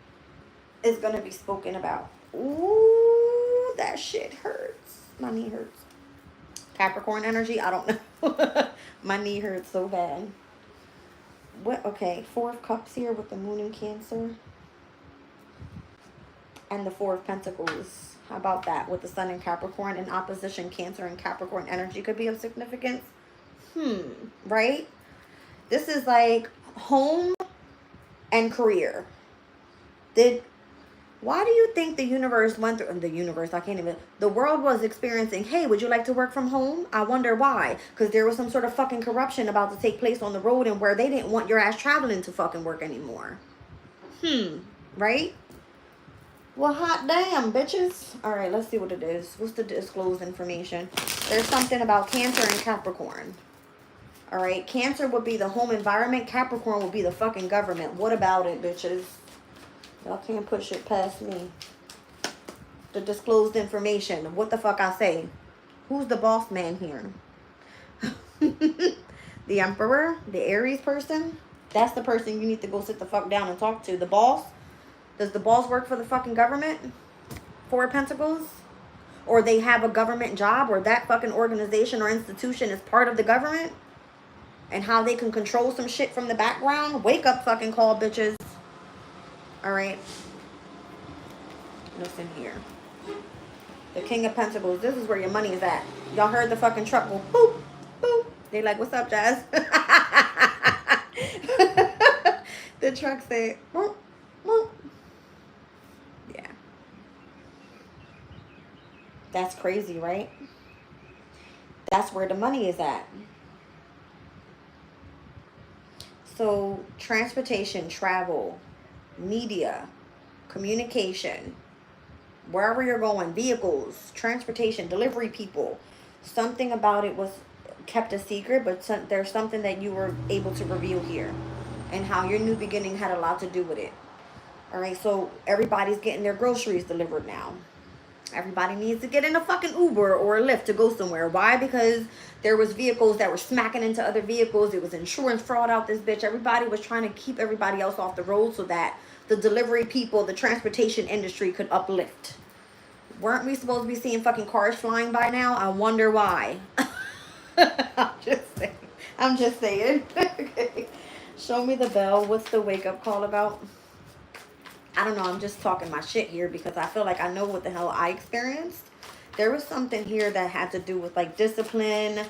is going to be spoken about. Ooh, that shit hurts. My knee hurts. Capricorn energy, I don't know. My knee hurts so bad. What? Okay, Four of Cups here with the Moon in Cancer. And the Four of Pentacles. How about that? With the Sun in Capricorn. In opposition, Cancer and Capricorn energy could be of significance. Right? This is like home and career. Why do you think the universe went through, the world was experiencing, hey, would you like to work from home? I wonder why. Because there was some sort of fucking corruption about to take place on the road, and where they didn't want your ass traveling to fucking work anymore. Right? Well, hot damn, bitches. All right, let's see what it is. What's the disclosed information? There's something about Cancer and Capricorn. All right, Cancer would be the home environment. Capricorn would be the fucking government. What about it, bitches? Y'all can't push it past me. The disclosed information. What the fuck I say? Who's the boss man here? The Emperor? The Aries person? That's the person you need to go sit the fuck down and talk to. The boss? Does the boss work for the fucking government? Four of Pentacles? or they have a government job, or that fucking organization or institution is part of the government, and how they can control some shit from the background. Wake up fucking call, bitches. All right. Listen here. The King of Pentacles. This is where your money is at. Y'all heard the fucking truck go boop, boop. They like, what's up, Jazz? The truck said, boop, boop. Yeah. That's crazy, right? That's where the money is at. So, transportation, travel, media, communication, wherever you're going, vehicles, transportation, delivery people, something about it was kept a secret, but there's something that you were able to reveal here, and how your new beginning had a lot to do with it. All right, so everybody's getting their groceries delivered now. Everybody needs to get in a fucking Uber or a Lyft to go somewhere. Why? Because there was vehicles that were smacking into other vehicles. It was insurance fraud out this bitch. Everybody was trying to keep everybody else off the road so that the delivery people, the transportation industry could uplift. Weren't we supposed to be seeing fucking cars flying by now? I wonder why. I'm just saying. Okay. Show me the bell. What's the wake-up call about? I don't know. I'm just talking my shit here because I feel like I know what the hell I experienced. There was something here that had to do with like discipline,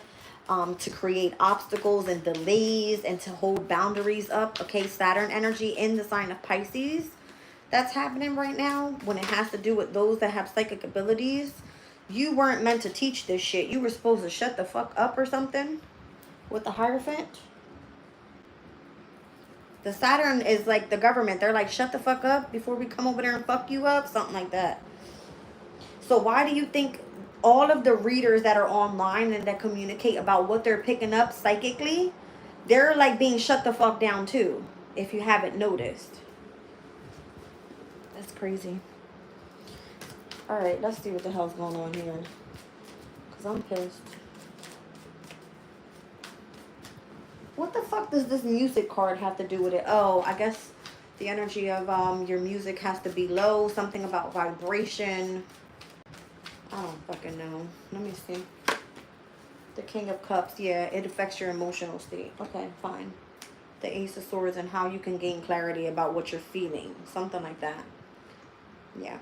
to create obstacles and delays and to hold boundaries up. Okay, Saturn energy in the sign of Pisces. That's happening right now when it has to do with those that have psychic abilities. You weren't meant to teach this shit. You were supposed to shut the fuck up or something with the Hierophant. The Saturn is like the government. They're like, shut the fuck up before we come over there and fuck you up. Something like that. So why do you think all of the readers that are online and that communicate about what they're picking up psychically, they're like being shut the fuck down too, if you haven't noticed? That's crazy. All right, let's see what the hell's going on here. Because I'm pissed. What the fuck does this music card have to do with it? Oh, I guess the energy of your music has to be low. Something about vibration. I don't fucking know. Let me see. The King of Cups. Yeah, it affects your emotional state. Okay, fine. The Ace of Swords and how you can gain clarity about what you're feeling. Something like that. Yeah.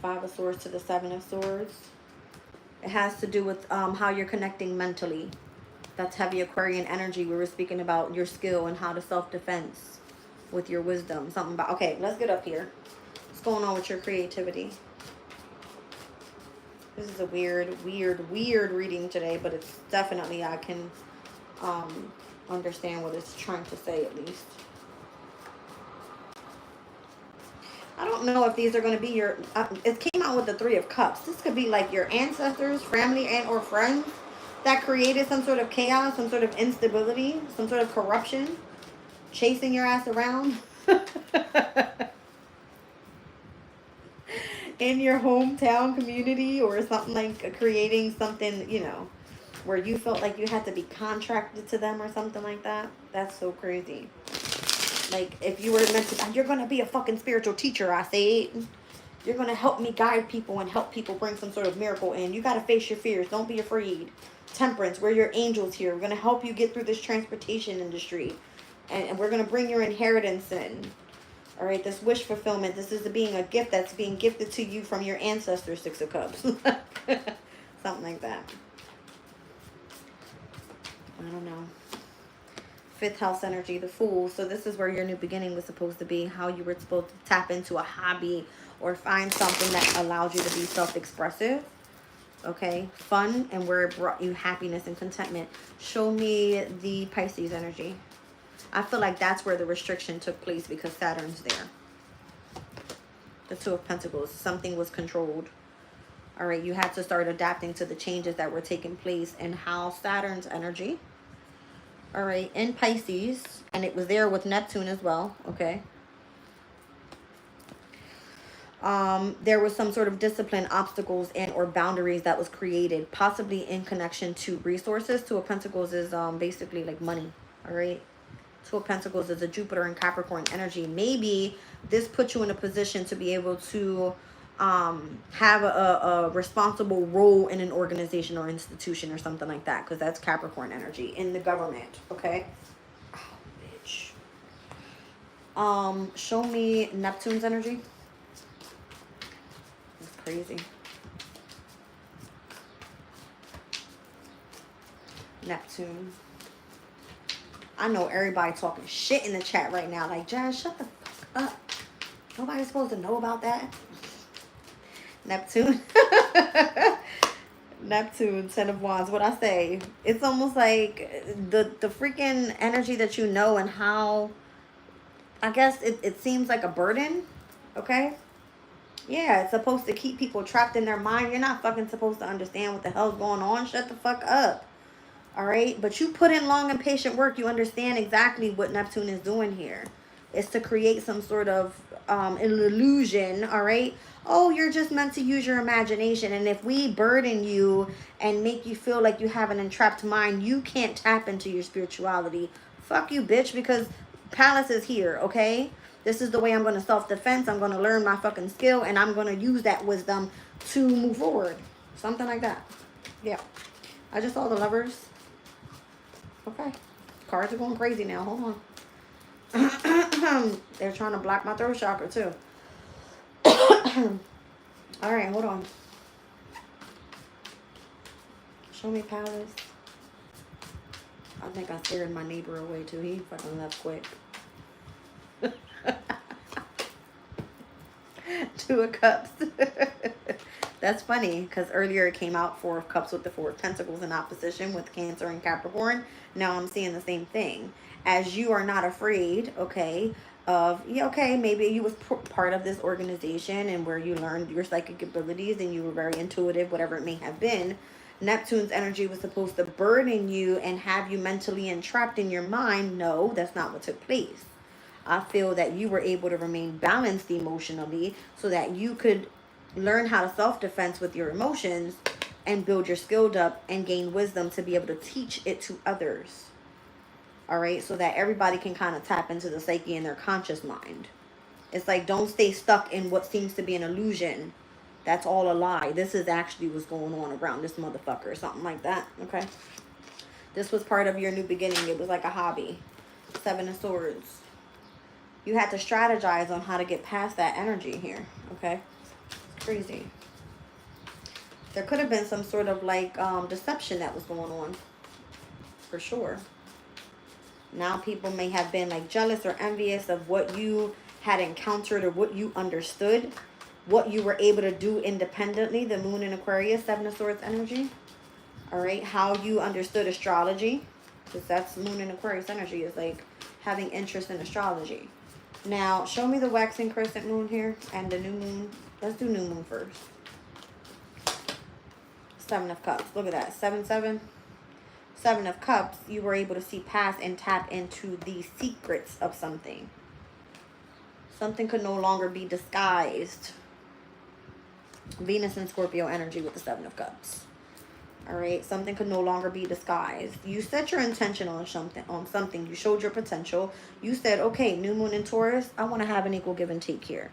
Five of Swords to the Seven of Swords. It has to do with how you're connecting mentally. That's heavy Aquarian energy. We were speaking about your skill and how to self-defense with your wisdom. Something about... Okay, let's get up here. What's going on with your creativity? This is a weird reading today, but it's definitely, I can understand what it's trying to say at least. I don't know if these are going to be your... it came out with the Three of Cups. This could be like your ancestors, family, and or friends that created some sort of chaos, some sort of instability, some sort of corruption, chasing your ass around in your hometown community, or something like creating something, you know, where you felt like you had to be contracted to them or something like that. That's so crazy. Like, if you were meant to, you're going to be a fucking spiritual teacher, I said. You're going to help me guide people and help people bring some sort of miracle in. You got to face your fears. Don't be afraid. Temperance, we're your angels here. We're going to help you get through this transportation industry. And we're going to bring your inheritance in. All right, this wish fulfillment. This is being a gift that's being gifted to you from your ancestors, Six of Cups. Something like that. I don't know. Fifth house energy, the Fool. So this is where your new beginning was supposed to be. How you were supposed to tap into a hobby or find something that allowed you to be self-expressive. Okay, fun, and where it brought you happiness and contentment. Show me the Pisces energy. I feel like that's where the restriction took place because Saturn's there. The Two of Pentacles. Something was controlled. All right, you had to start adapting to the changes that were taking place and how Saturn's energy. All right, in Pisces, and it was there with Neptune as well, okay? There was some sort of discipline, obstacles, and or boundaries that was created, possibly in connection to resources. Two of Pentacles is basically like money, all right? Two of Pentacles is a Jupiter and Capricorn energy. Maybe this put you in a position to be able to have a responsible role in an organization or institution or something like that, because that's Capricorn energy in the government. Okay. Oh, bitch. Show me Neptune's energy. It's crazy. Neptune. I know everybody talking shit in the chat right now. Like, Jazz, shut the fuck up. Nobody's supposed to know about that. Neptune. Neptune, Ten of Wands. What I say? It's almost like the freaking energy that you know, and how, I guess it seems like a burden. Okay? Yeah, it's supposed to keep people trapped in their mind. You're not fucking supposed to understand what the hell's going on. Shut the fuck up. All right? But you put in long and patient work. You understand exactly what Neptune is doing here. It's to create some sort of an illusion. All right? Oh, you're just meant to use your imagination. And if we burden you and make you feel like you have an entrapped mind, you can't tap into your spirituality. Fuck you, bitch, because Palace is here, okay? This is the way I'm going to self-defense. I'm going to learn my fucking skill, and I'm going to use that wisdom to move forward. Something like that. Yeah. I just saw the Lovers. Okay. Cards are going crazy now. Hold on. They're trying to block my throat chakra, too. All right, hold on. Show me Palace. I think I scared my neighbor away, too. He fucking left quick. Two of Cups. That's funny, because earlier it came out Four of Cups with the Four of Pentacles in opposition with Cancer and Capricorn. Now I'm seeing the same thing. As you are not afraid, okay, of, yeah, okay, maybe you was part of this organization and where you learned your psychic abilities and you were very intuitive, whatever it may have been. Neptune's energy was supposed to burden you and have you mentally entrapped in your mind. No, that's not what took place. I feel that you were able to remain balanced emotionally so that you could learn how to self-defense with your emotions and build your skill up and gain wisdom to be able to teach it to others. All right, so that everybody can kind of tap into the psyche and their conscious mind. It's like, don't stay stuck in what seems to be an illusion. That's all a lie. This is actually what's going on around this motherfucker or something like that, okay? This was part of your new beginning. It was like a hobby. Seven of Swords. You had to strategize on how to get past that energy here, okay? It's crazy. There could have been some sort of like deception that was going on, for sure. Now people may have been like jealous or envious of what you had encountered or what you understood, what you were able to do independently. The Moon in Aquarius, Seven of Swords energy. All right, how you understood astrology, because that's Moon in Aquarius energy, is like having interest in astrology. Now, show me the waxing crescent moon here and the new moon. Let's do new moon first. Seven of Cups. Look at that. 7-7. Seven of Cups. You were able to see past and tap into the secrets of something. Something could no longer be disguised. Venus and Scorpio energy with the Seven of Cups. All right, something could no longer be disguised. You set your intention on something. You showed your potential. You said, okay, new moon in Taurus, I want to have an equal give and take here.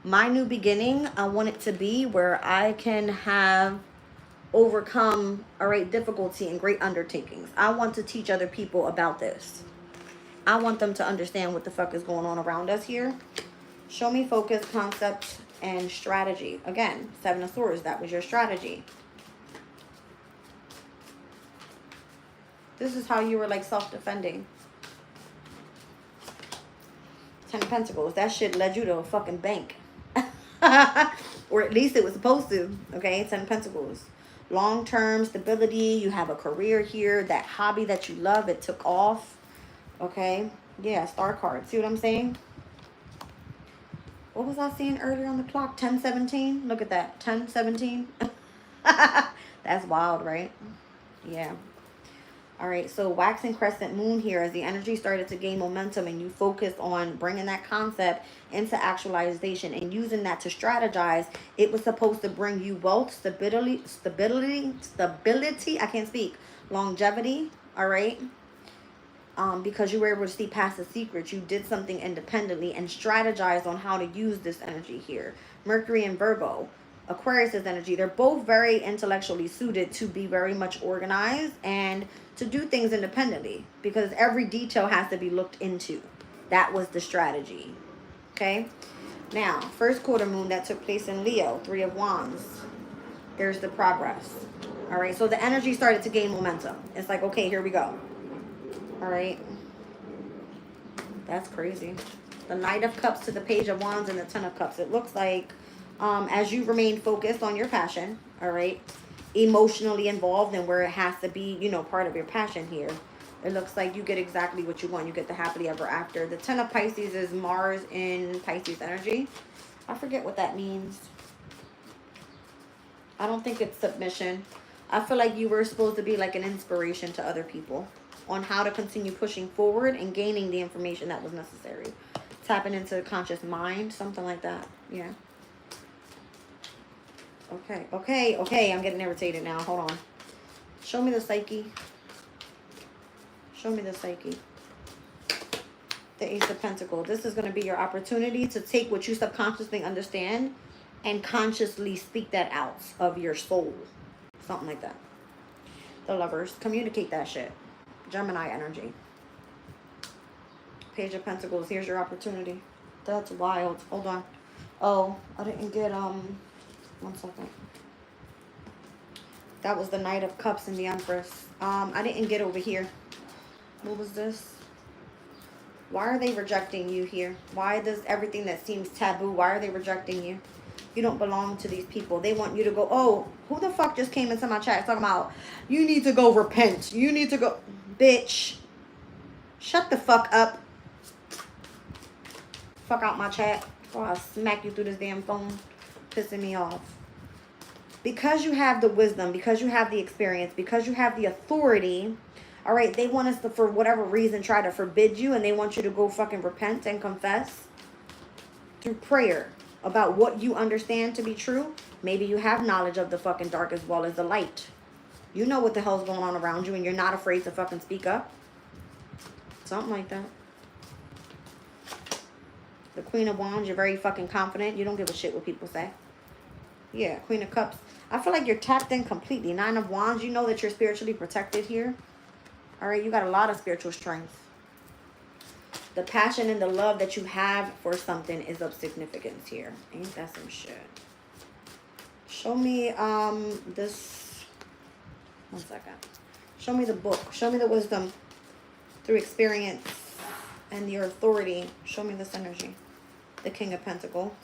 My new beginning, I want it to be where I can have overcome, all right, difficulty and great undertakings. I want to teach other people about this. I want them to understand what the fuck is going on around us here. Show me focus, concept, and strategy. Again, Seven of Swords, that was your strategy. This is how you were like self-defending. Ten of Pentacles. That shit led you to a fucking bank. Or at least it was supposed to. Okay, Ten of Pentacles. Long-term stability. You have a career here. That hobby that you love, it took off. Okay. Yeah, star card. See what I'm saying? What was I seeing earlier on the clock? 10-17. Look at that. 10-17. That's wild, right? Yeah. All right, so waxing crescent moon here, as the energy started to gain momentum and you focused on bringing that concept into actualization and using that to strategize, it was supposed to bring you wealth, stability, I can't speak, longevity, all right? because you were able to see past the secrets. You did something independently and strategized on how to use this energy here. Mercury and Virgo, Aquarius's energy, they're both very intellectually suited to be very much organized and to do things independently, because every detail has to be looked into. That was the strategy. Okay, now first quarter moon that took place in Leo, 3 of Wands. There's the progress. All right, so the energy started to gain momentum. It's like, okay, here we go. All right, that's crazy. The Knight of Cups to the Page of Wands and the Ten of Cups. It looks like as you remain focused on your passion, all right, emotionally involved and where it has to be, you know, part of your passion here, it looks like you get exactly what you want. You get the happily ever after. The Ten of Pisces is Mars in Pisces energy. I forget what that means. I don't think it's submission. I feel like you were supposed to be like an inspiration to other people on how to continue pushing forward and gaining the information that was necessary. Tapping into the conscious mind, something like that. Yeah. Okay. I'm getting irritated now. Hold on. Show me the psyche. Show me the psyche. The Ace of Pentacles. This is going to be your opportunity to take what you subconsciously understand and consciously speak that out of your soul. Something like that. The Lovers. Communicate that shit. Gemini energy. Page of Pentacles. Here's your opportunity. That's wild. Hold on. Oh, I didn't get, 1 second. That was the Knight of Cups and the Empress. I didn't get over here. What was this? Why are they rejecting you here? Why does everything that seems taboo, why are they rejecting you? You don't belong to these people. They want you to go, oh, who the fuck just came into my chat talking about, you need to go repent. You need to go. Bitch. Shut the fuck up. Fuck out my chat. Or I'll smack you through this damn phone. Pissing me off. Because you have the wisdom, because you have the experience, because you have the authority, all right, they want us to, for whatever reason, try to forbid you, and they want you to go fucking repent and confess through prayer about what you understand to be true. Maybe you have knowledge of the fucking dark as well as the light. You know what the hell's going on around you, and you're not afraid to fucking speak up. Something like that. The Queen of Wands, you're very fucking confident. You don't give a shit what people say. Yeah, Queen of Cups. I feel like you're tapped in completely. 9 of Wands, you know that you're spiritually protected here. All right, you got a lot of spiritual strength. The passion and the love that you have for something is of significance here. Ain't that some shit? Show me this. 1 second. Show me the book. Show me the wisdom through experience and your authority. Show me this energy. The King of Pentacle.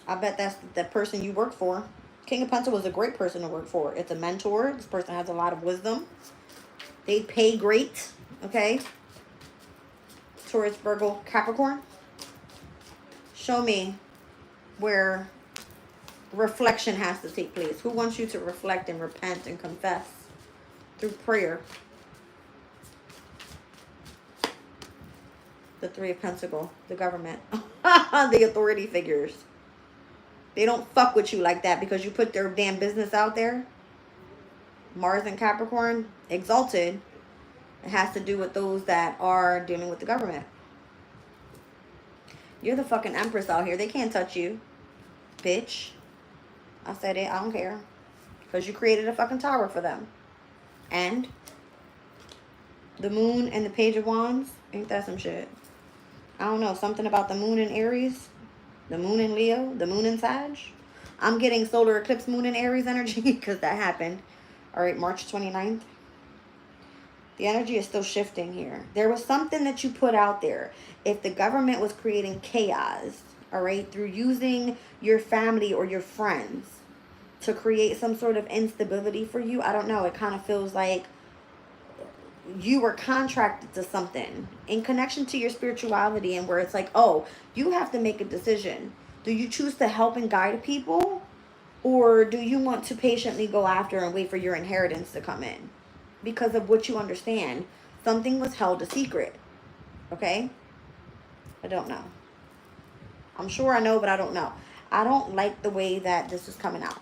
I bet that's the person you work for. King of Pentacle is a great person to work for. It's a mentor. This person has a lot of wisdom. They pay great. Okay. Taurus, Virgo, Capricorn. Show me where reflection has to take place. Who wants you to reflect and repent and confess through prayer? The 3 of Pentacles, the government, the authority figures. They don't fuck with you like that because you put their damn business out there. Mars and Capricorn, exalted. It has to do with those that are dealing with the government. You're the fucking Empress out here. They can't touch you. Bitch. I said it. I don't care. Because you created a fucking tower for them. And the Moon and the Page of Wands. Ain't that some shit? I don't know. Something about the Moon in Aries. The Moon in Leo. The Moon in Sag. I'm getting solar eclipse Moon in Aries energy because that happened. All right, March 29th. The energy is still shifting here. There was something that you put out there. If the government was creating chaos, all right, through using your family or your friends to create some sort of instability for you, I don't know. It kind of feels like you were contracted to something in connection to your spirituality, and where it's like, oh, you have to make a decision. Do you choose to help and guide people, or do you want to patiently go after and wait for your inheritance to come in? Because of what you understand, something was held a secret. Okay? I don't know. I'm sure I know, but I don't know. I don't like the way that this is coming out.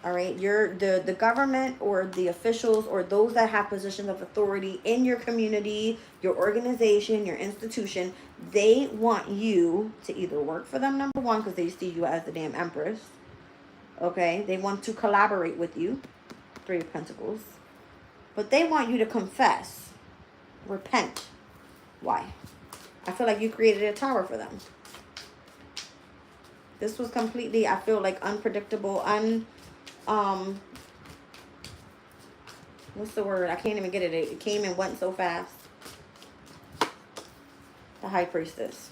All right, you're the government or the officials or those that have positions of authority in your community, your organization, your institution. They want you to either work for them, number one, because they see you as the damn empress. Okay, they want to collaborate with you, Three of Pentacles, but they want you to confess, repent. Why? I feel like you created a tower for them. This was completely, I feel like, unpredictable, what's the word? I can't even get it. It came and went so fast. The High Priestess.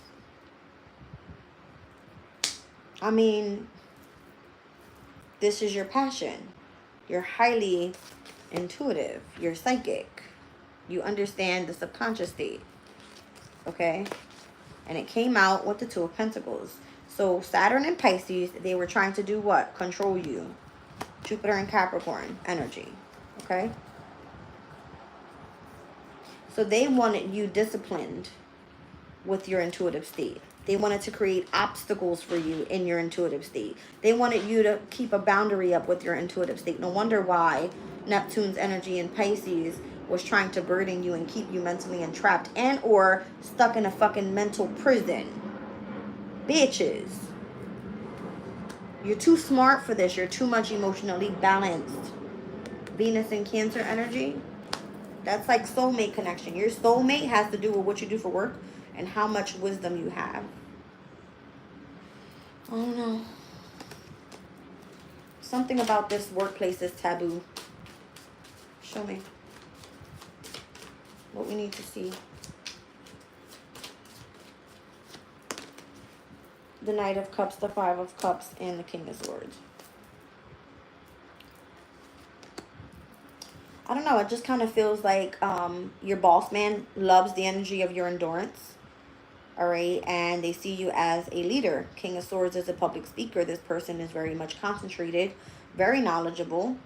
I mean, this is your passion. You're highly intuitive. You're psychic. You understand the subconscious state. Okay? And it came out with the Two of Pentacles. So Saturn and Pisces, they were trying to do what? Control you. Jupiter and Capricorn energy. Okay? So they wanted you disciplined with your intuitive state. They wanted to create obstacles for you in your intuitive state. They wanted you to keep a boundary up with your intuitive state. No wonder why Neptune's energy in Pisces was trying to burden you and keep you mentally entrapped and or stuck in a fucking mental prison. Bitches. You're too smart for this. You're too much emotionally balanced. Venus and Cancer energy. That's like soulmate connection. Your soulmate has to do with what you do for work and how much wisdom you have. I don't know. Something about this workplace is taboo. Show me what we need to see. The Knight of Cups, the Five of Cups, and the King of Swords. I don't know. It just kind of feels like your boss man loves the energy of your endurance. All right. And they see you as a leader. King of Swords is a public speaker. This person is very much concentrated, very knowledgeable.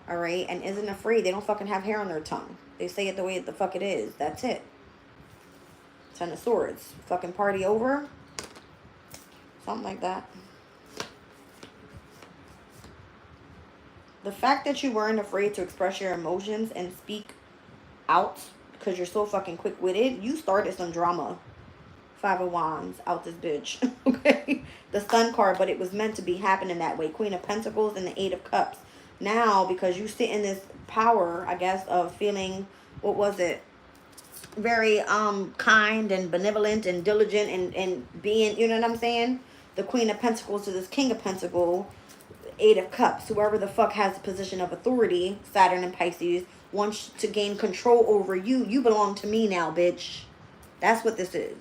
All right. And isn't afraid. They don't fucking have hair on their tongue. They say it the way the fuck it is. That's it. Ten of Swords. Fucking party over. Something like that. The fact that you weren't afraid to express your emotions and speak out because you're so fucking quick-witted, you started some drama. Five of Wands out this bitch. Okay? The Sun card, but it was meant to be happening that way. Queen of Pentacles and the Eight of Cups. Now, because you sit in this power, I guess, of feeling, what was it? Very kind and benevolent and diligent and being, you know what I'm saying? The Queen of Pentacles to this King of Pentacles, Eight of Cups. Whoever the fuck has a position of authority, Saturn and Pisces, wants to gain control over you. You belong to me now, bitch. That's what this is.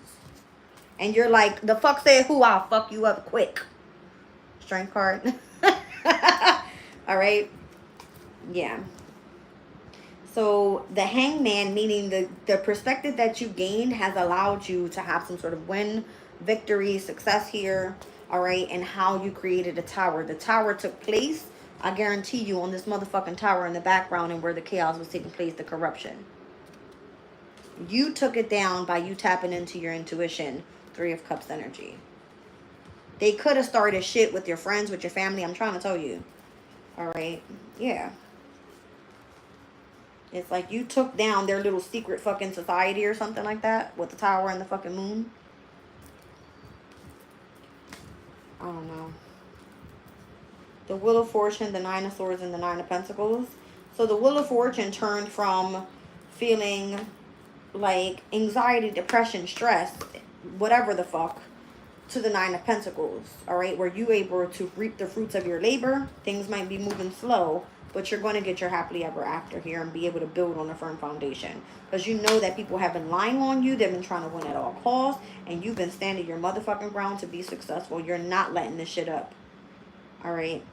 And you're like, the fuck said who? I'll fuck you up quick. Strength card. All right. Yeah. So the Hangman, meaning the perspective that you gained has allowed you to have some sort of win, victory, success here. All right. And how you created a tower. The tower took place, I guarantee you, on this motherfucking tower in the background and where the chaos was taking place, the corruption. You took it down by you tapping into your intuition. Three of Cups energy. They could have started shit with your friends, with your family. I'm trying to tell you. All right. Yeah. It's like you took down their little secret fucking society or something like that with the tower and the fucking moon. I don't know. The Wheel of Fortune, the Nine of Swords, and the Nine of Pentacles. So the Wheel of Fortune turned from feeling like anxiety, depression, stress, whatever the fuck, to the Nine of Pentacles. All right, where you able to reap the fruits of your labor. Things might be moving slow, but you're going to get your happily ever after here and be able to build on a firm foundation. Because you know that people have been lying on you. They've been trying to win at all costs. And you've been standing your motherfucking ground to be successful. You're not letting this shit up. All right.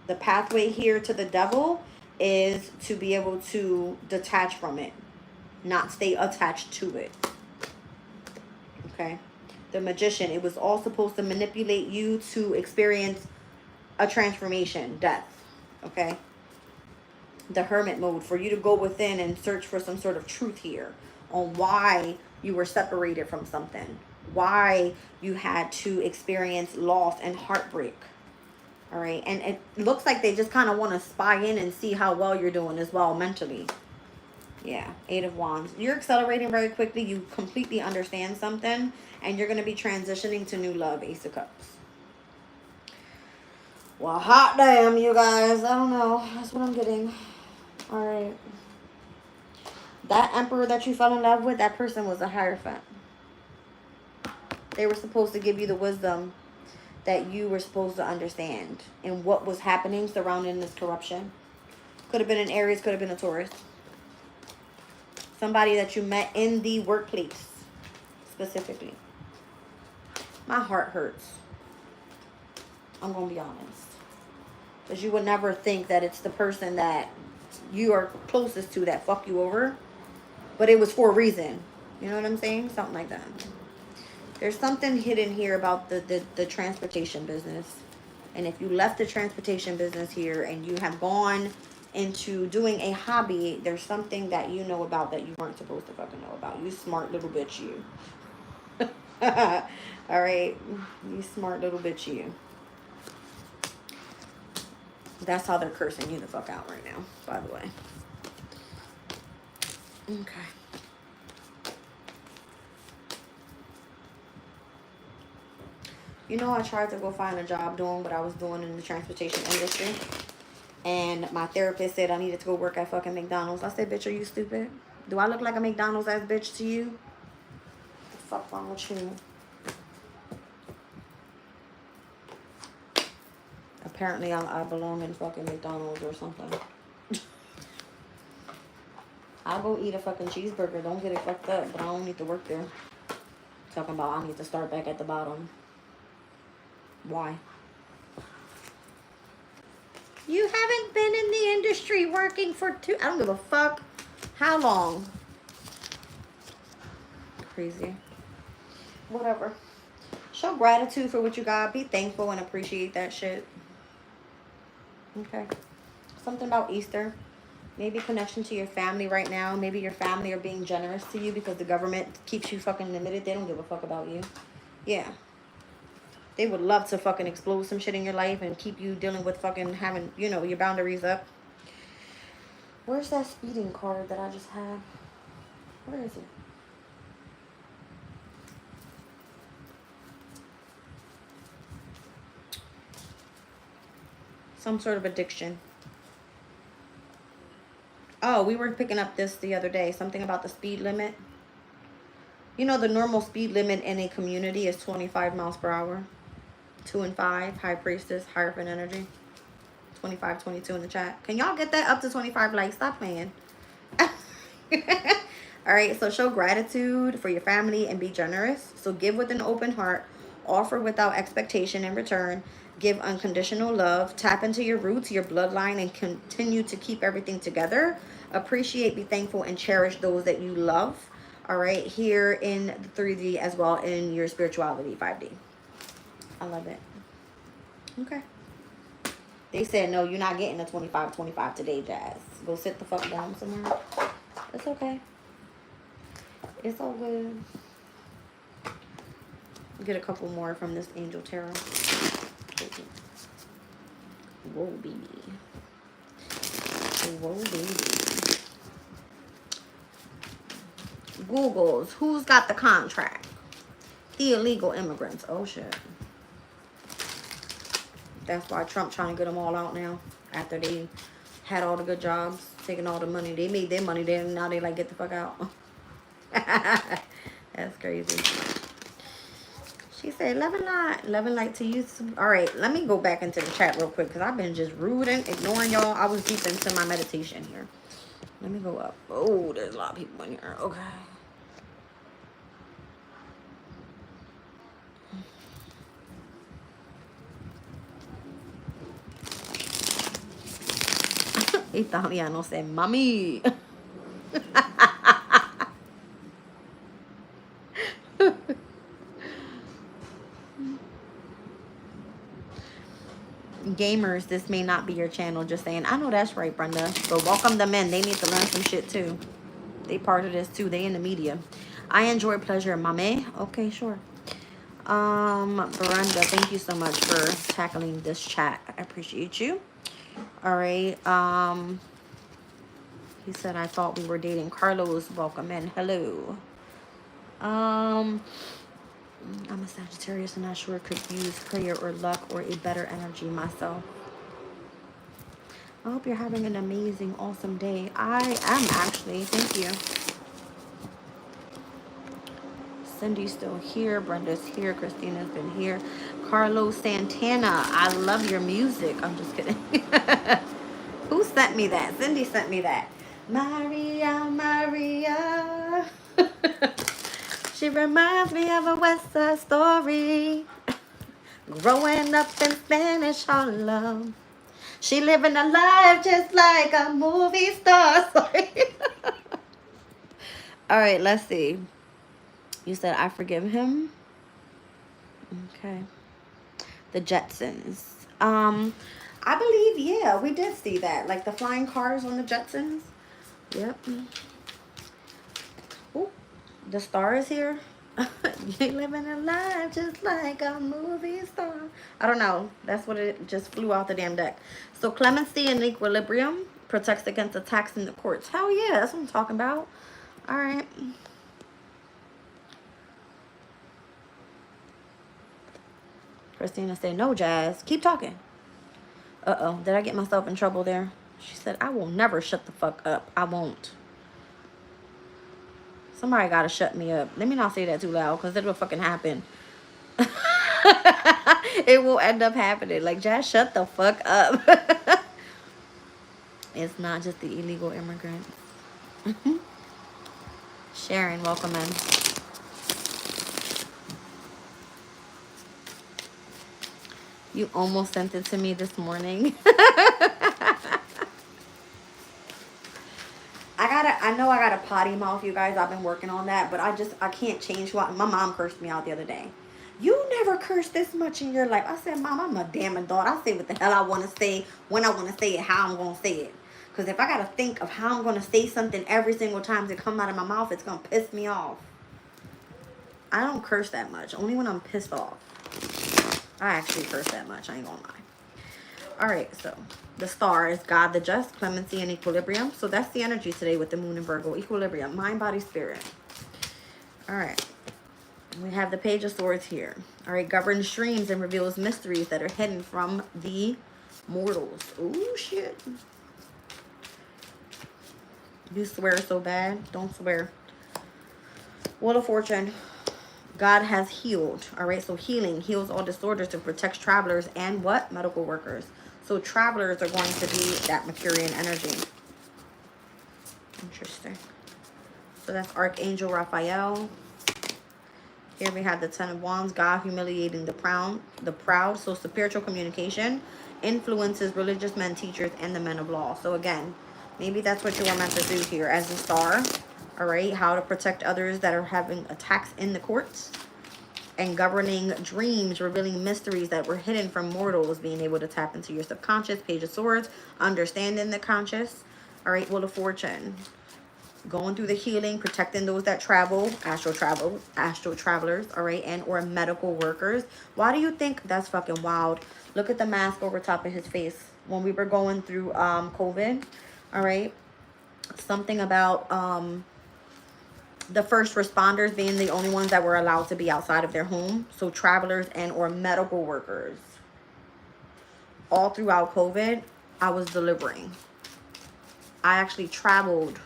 The pathway here to the devil is to be able to detach from it. Not stay attached to it. Okay. The Magician. It was all supposed to manipulate you to experience a transformation. Death. Okay. The Hermit mode, for you to go within and search for some sort of truth here on why you were separated from something, why you had to experience loss and heartbreak. All right. And it looks like they just kind of want to spy in and see how well you're doing as well mentally. Yeah. 8 of Wands. You're accelerating very quickly. You completely understand something. And you're going to be transitioning to new love. Ace of Cups. Well, hot damn, you guys. I don't know. That's what I'm getting. All right. That emperor that you fell in love with, that person was a Hierophant. They were supposed to give you the wisdom that you were supposed to understand and what was happening surrounding this corruption. Could have been an Aries, could have been a Taurus. Somebody that you met in the workplace, specifically. My heart hurts. I'm going to be honest. Because you would never think that it's the person that you are closest to that fuck you over. But it was for a reason. You know what I'm saying? Something like that. There's something hidden here about the transportation business. And if you left the transportation business here and you have gone into doing a hobby, there's something that you know about that you weren't supposed to fucking know about. You smart little bitch, you. All right? You smart little bitch, you. That's how they're cursing you the fuck out right now, by the way. Okay. You know, I tried to go find a job doing what I was doing in the transportation industry. And my therapist said I needed to go work at fucking McDonald's. I said, bitch, are you stupid? Do I look like a McDonald's ass bitch to you? The fuck wrong with you? Apparently, I belong in fucking McDonald's or something. I'll go eat a fucking cheeseburger. Don't get it fucked up. But I don't need to work there. Talking about I need to start back at the bottom. Why? You haven't been in the industry working for I don't give a fuck how long. Crazy. Whatever. Show gratitude for what you got. Be thankful and appreciate that shit. Okay. Something about Easter. Maybe connection to your family right now. Maybe your family are being generous to you because the government keeps you fucking limited. They don't give a fuck about you. Yeah. They would love to fucking explode some shit in your life and keep you dealing with fucking having, you know, your boundaries up. Where's that speeding card that I just had? Where is it? Some sort of addiction. Oh, we were picking up this the other day. Something about the speed limit. You know, the normal speed limit in a community is 25 miles per hour. 2 and 5. High Priestess. Hierophant energy. 25, 22 in the chat. Can y'all get that up to 25? Like, stop playing. All right, so show gratitude for your family and be generous. So give with an open heart. Offer without expectation in return. Give unconditional love. Tap into your roots, your bloodline, and continue to keep everything together. Appreciate, be thankful, and cherish those that you love. All right, here in the 3D as well in your spirituality 5D. I love it. Okay. They said, no, you're not getting a 25-25 today, Jazz. Go sit the fuck down somewhere. It's okay. It's all good. Get a couple more from this Angel Tarot. Whoa, baby. Whoa, baby. Google's, who's got the contract? The illegal immigrants. Oh, shit. That's why Trump trying to get them all out now. After they had all the good jobs, taking all the money. They made their money there, and now they like, get the fuck out. That's crazy. She said, love and light. Love and light to you. All right, let me go back into the chat real quick because I've been just rude and ignoring y'all. I was deep into my meditation here. Let me go up. Oh, there's a lot of people in here. Okay. Italiano said, Mami. Gamers, this may not be your channel. Just saying. I know that's right, Brenda. But welcome them in. They need to learn some shit too. They part of this too. They in the media. I enjoy pleasure, mame. Okay, sure. Brenda, thank you so much for tackling this chat. I appreciate you. All right. He said, I thought we were dating. Carlos, welcome in. Hello. I'm a Sagittarius and not sure could use prayer or luck or a better energy myself. I hope you're having an amazing, awesome day. I am actually. Thank you. Cindy's still here. Brenda's here. Christina's been here. Carlos Santana, I love your music. I'm just kidding. Who sent me that? Cindy sent me that. Maria, Maria. She reminds me of a West Side Story. Growing up in Spanish Harlem. She living a life just like a movie star. Sorry. All right, let's see. You said I forgive him. Okay. The Jetsons. I believe, yeah, we did see that. Like the flying cars on the Jetsons. Yep. Ooh, the star is here. You living a life just like a movie star. I don't know. That's what it just flew off the damn deck. So clemency and equilibrium protects against attacks in the courts. Hell yeah, that's what I'm talking about. All right. Christina said, no, Jazz. Keep talking. Uh-oh. Did I get myself in trouble there? She said, I will never shut the fuck up. I won't. Somebody gotta shut me up. Let me not say that too loud because it'll fucking happen. It will end up happening. Like, Jazz, shut the fuck up. It's not just the illegal immigrants. Sharon, welcome in. You almost sent it to me this morning. I know I got a potty mouth, you guys. I've been working on that, but I can't change what my mom cursed me out the other day. You never cursed this much in your life. I said, Mom, I'm a damn adult. I say what the hell I want to say, when I want to say it, how I'm going to say it. Because if I got to think of how I'm going to say something every single time it come out of my mouth, it's going to piss me off. I don't curse that much, only when I'm pissed off. I actually curse that much, I ain't gonna lie. All right, so the star is God the just, clemency, and equilibrium. So that's the energy today with the moon in Virgo. Equilibrium, mind, body, spirit. All right. We have the Page of Swords here. All right, governs dreams and reveals mysteries that are hidden from the mortals. Oh, shit. You swear so bad. Don't swear. Wheel of Fortune. God has healed. All right, so healing heals all disorders and protects travelers and what? Medical workers. So travelers are going to be that Mercurian energy. Interesting. So that's Archangel Raphael. Here we have the Ten of Wands. God humiliating the proud. So spiritual communication influences religious men, teachers, and the men of law. So again, maybe that's what you were meant to do here as a star. All right, how to protect others that are having attacks in the courts, and governing dreams, revealing mysteries that were hidden from mortals, being able to tap into your subconscious. Page of Swords, understanding the conscious. All right, Wheel of Fortune, going through the healing, protecting those that travel, astral travelers, all right, and or medical workers. Why do you think that's fucking wild? Look at the mask over top of his face. When we were going through COVID, all right, something about the first responders being the only ones that were allowed to be outside of their home. So travelers and or medical workers. All throughout COVID, I was delivering. I actually traveled.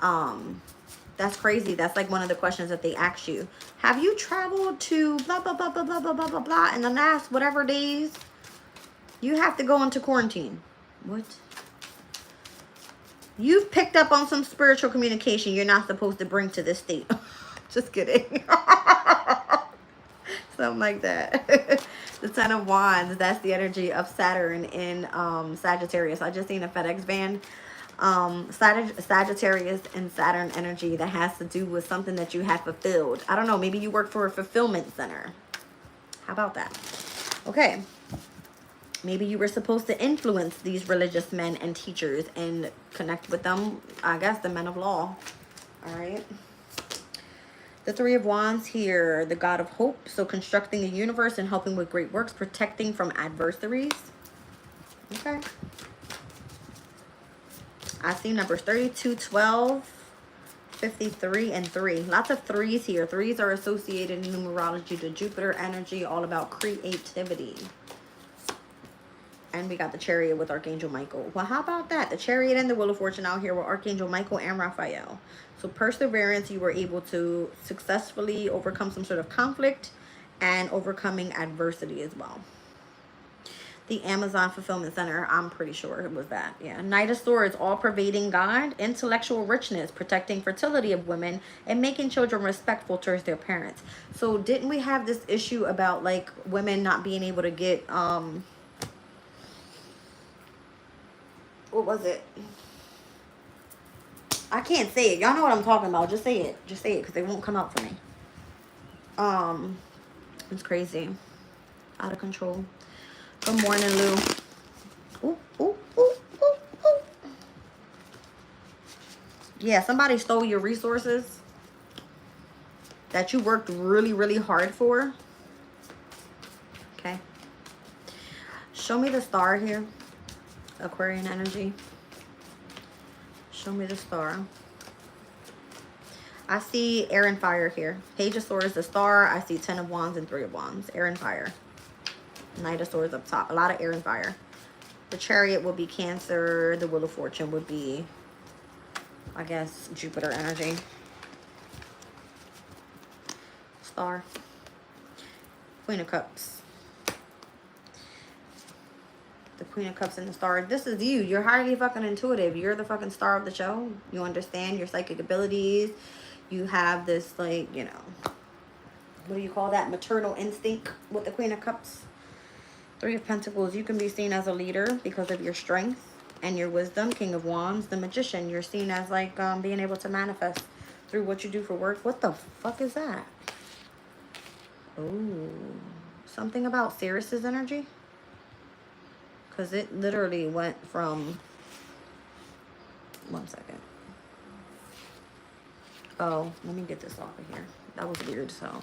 That's crazy. That's like one of the questions that they ask you. Have you traveled to blah, blah, blah, blah, blah, blah, blah, blah, blah in the last whatever days? You have to go into quarantine. What? You've picked up on some spiritual communication you're not supposed to bring to this state. Just kidding. Something like that. The Ten of Wands, that's the energy of Saturn in Sagittarius. I just seen a FedEx van. Sagittarius and Saturn energy that has to do with something that you have fulfilled. I don't know, maybe you work for a fulfillment center. How about that? Okay. Maybe you were supposed to influence these religious men and teachers and connect with them, I guess, the men of law. All right. The Three of Wands here, the God of Hope. So constructing the universe and helping with great works, protecting from adversaries. Okay. I see numbers 32, 12, 53, and 3. Lots of threes here. Threes are associated in numerology to Jupiter energy, all about creativity. And we got the Chariot with Archangel Michael. Well, how about that? The Chariot and the Wheel of Fortune out here with Archangel Michael and Raphael. So perseverance, you were able to successfully overcome some sort of conflict and overcoming adversity as well. The Amazon Fulfillment Center, I'm pretty sure it was that. Yeah. Knight of Swords, all-pervading God, intellectual richness, protecting fertility of women, and making children respectful towards their parents. So didn't we have this issue about like women not being able to get what was it? I can't say it. Y'all know what I'm talking about. Just say it. Just say it because they won't come out for me. It's crazy. Out of control. Good morning, Lou. Ooh, ooh, ooh, ooh, ooh. Yeah, somebody stole your resources that you worked really, really hard for. Okay. Show me the star here. Aquarian energy. Show me the star. I see air and fire here. Page of Swords, the star. I see 10 of Wands and 3 of Wands. Air and fire. Knight of Swords up top. A lot of air and fire. The Chariot will be Cancer. The Wheel of Fortune would be, I guess, Jupiter energy. Star. Queen of Cups. The Queen of Cups and the Star. This is you. You're highly fucking intuitive. You're the fucking star of the show. You understand your psychic abilities. You have this, like, you know, what do you call that? Maternal instinct with the Queen of Cups. 3 of Pentacles. You can be seen as a leader because of your strength and your wisdom. King of Wands. The Magician. You're seen as, like, being able to manifest through what you do for work. What the fuck is that? Oh. Something about Sirius's energy? Because it literally went from... One second. Oh, let me get this off of here. That was weird, so...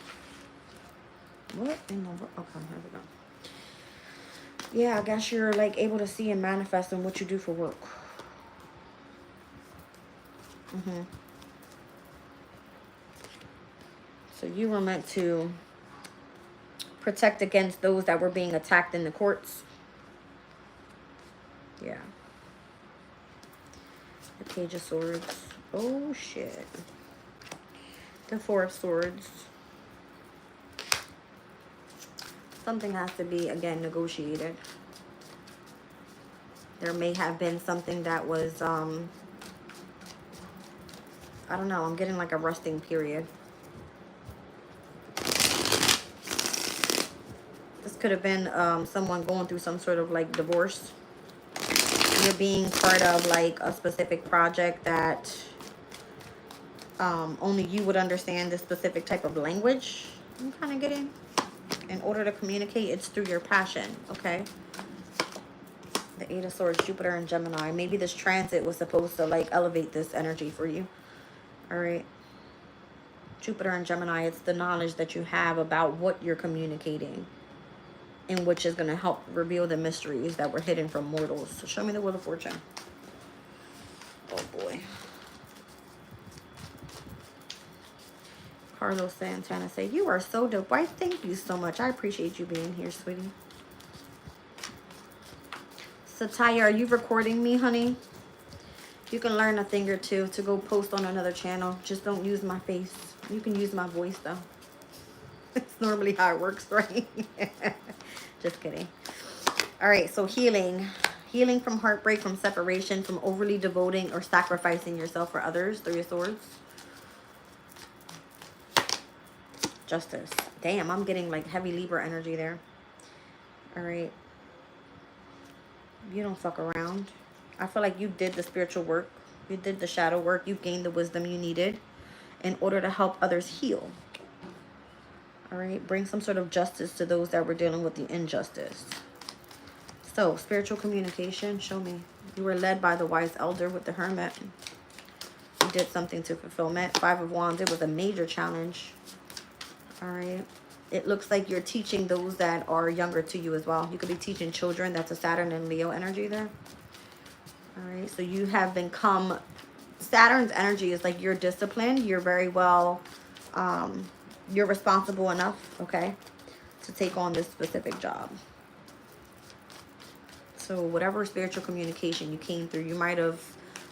What in the world? Okay, here we go. Yeah, I guess you're, like, able to see and manifest in what you do for work. So you were meant to protect against those that were being attacked in the courts. Yeah. The Page of Swords. Oh, shit. The 4 of Swords. Something has to be, again, negotiated. There may have been something that was, I don't know. I'm getting like a resting period. This could have been someone going through some sort of like divorce. You're being part of like a specific project that only you would understand this specific type of language. I'm kind of getting, in order to communicate, it's through your passion, okay? The 8 of Swords, Jupiter and Gemini. Maybe this transit was supposed to like elevate this energy for you. All right. Jupiter and Gemini, it's the knowledge that you have about what you're communicating, in which is going to help reveal the mysteries that were hidden from mortals. So show me the Wheel of Fortune. Oh, boy. Carlos Santana say, you are so dope. Why, thank you so much. I appreciate you being here, sweetie. Satya, are you recording me, honey? You can learn a thing or two to go post on another channel. Just don't use my face. You can use my voice, though. It's normally how it works, right? Just kidding. All right, so healing. Healing from heartbreak, from separation, from overly devoting or sacrificing yourself for others. 3 of Swords. Justice. Damn, I'm getting like heavy Libra energy there. All right. You don't fuck around. I feel like you did the spiritual work. You did the shadow work. You gained the wisdom you needed in order to help others heal. All right. Bring some sort of justice to those that were dealing with the injustice. So, spiritual communication. Show me. You were led by the wise elder with the hermit. did something to fulfillment. 5 of Wands, it was a major challenge. All right. It looks like you're teaching those that are younger to you as well. You could be teaching children. That's a Saturn and Leo energy there. All right. So you have become, Saturn's energy is like you're disciplined. You're very well, you're responsible enough, okay, to take on this specific job. So whatever spiritual communication you came through, you might have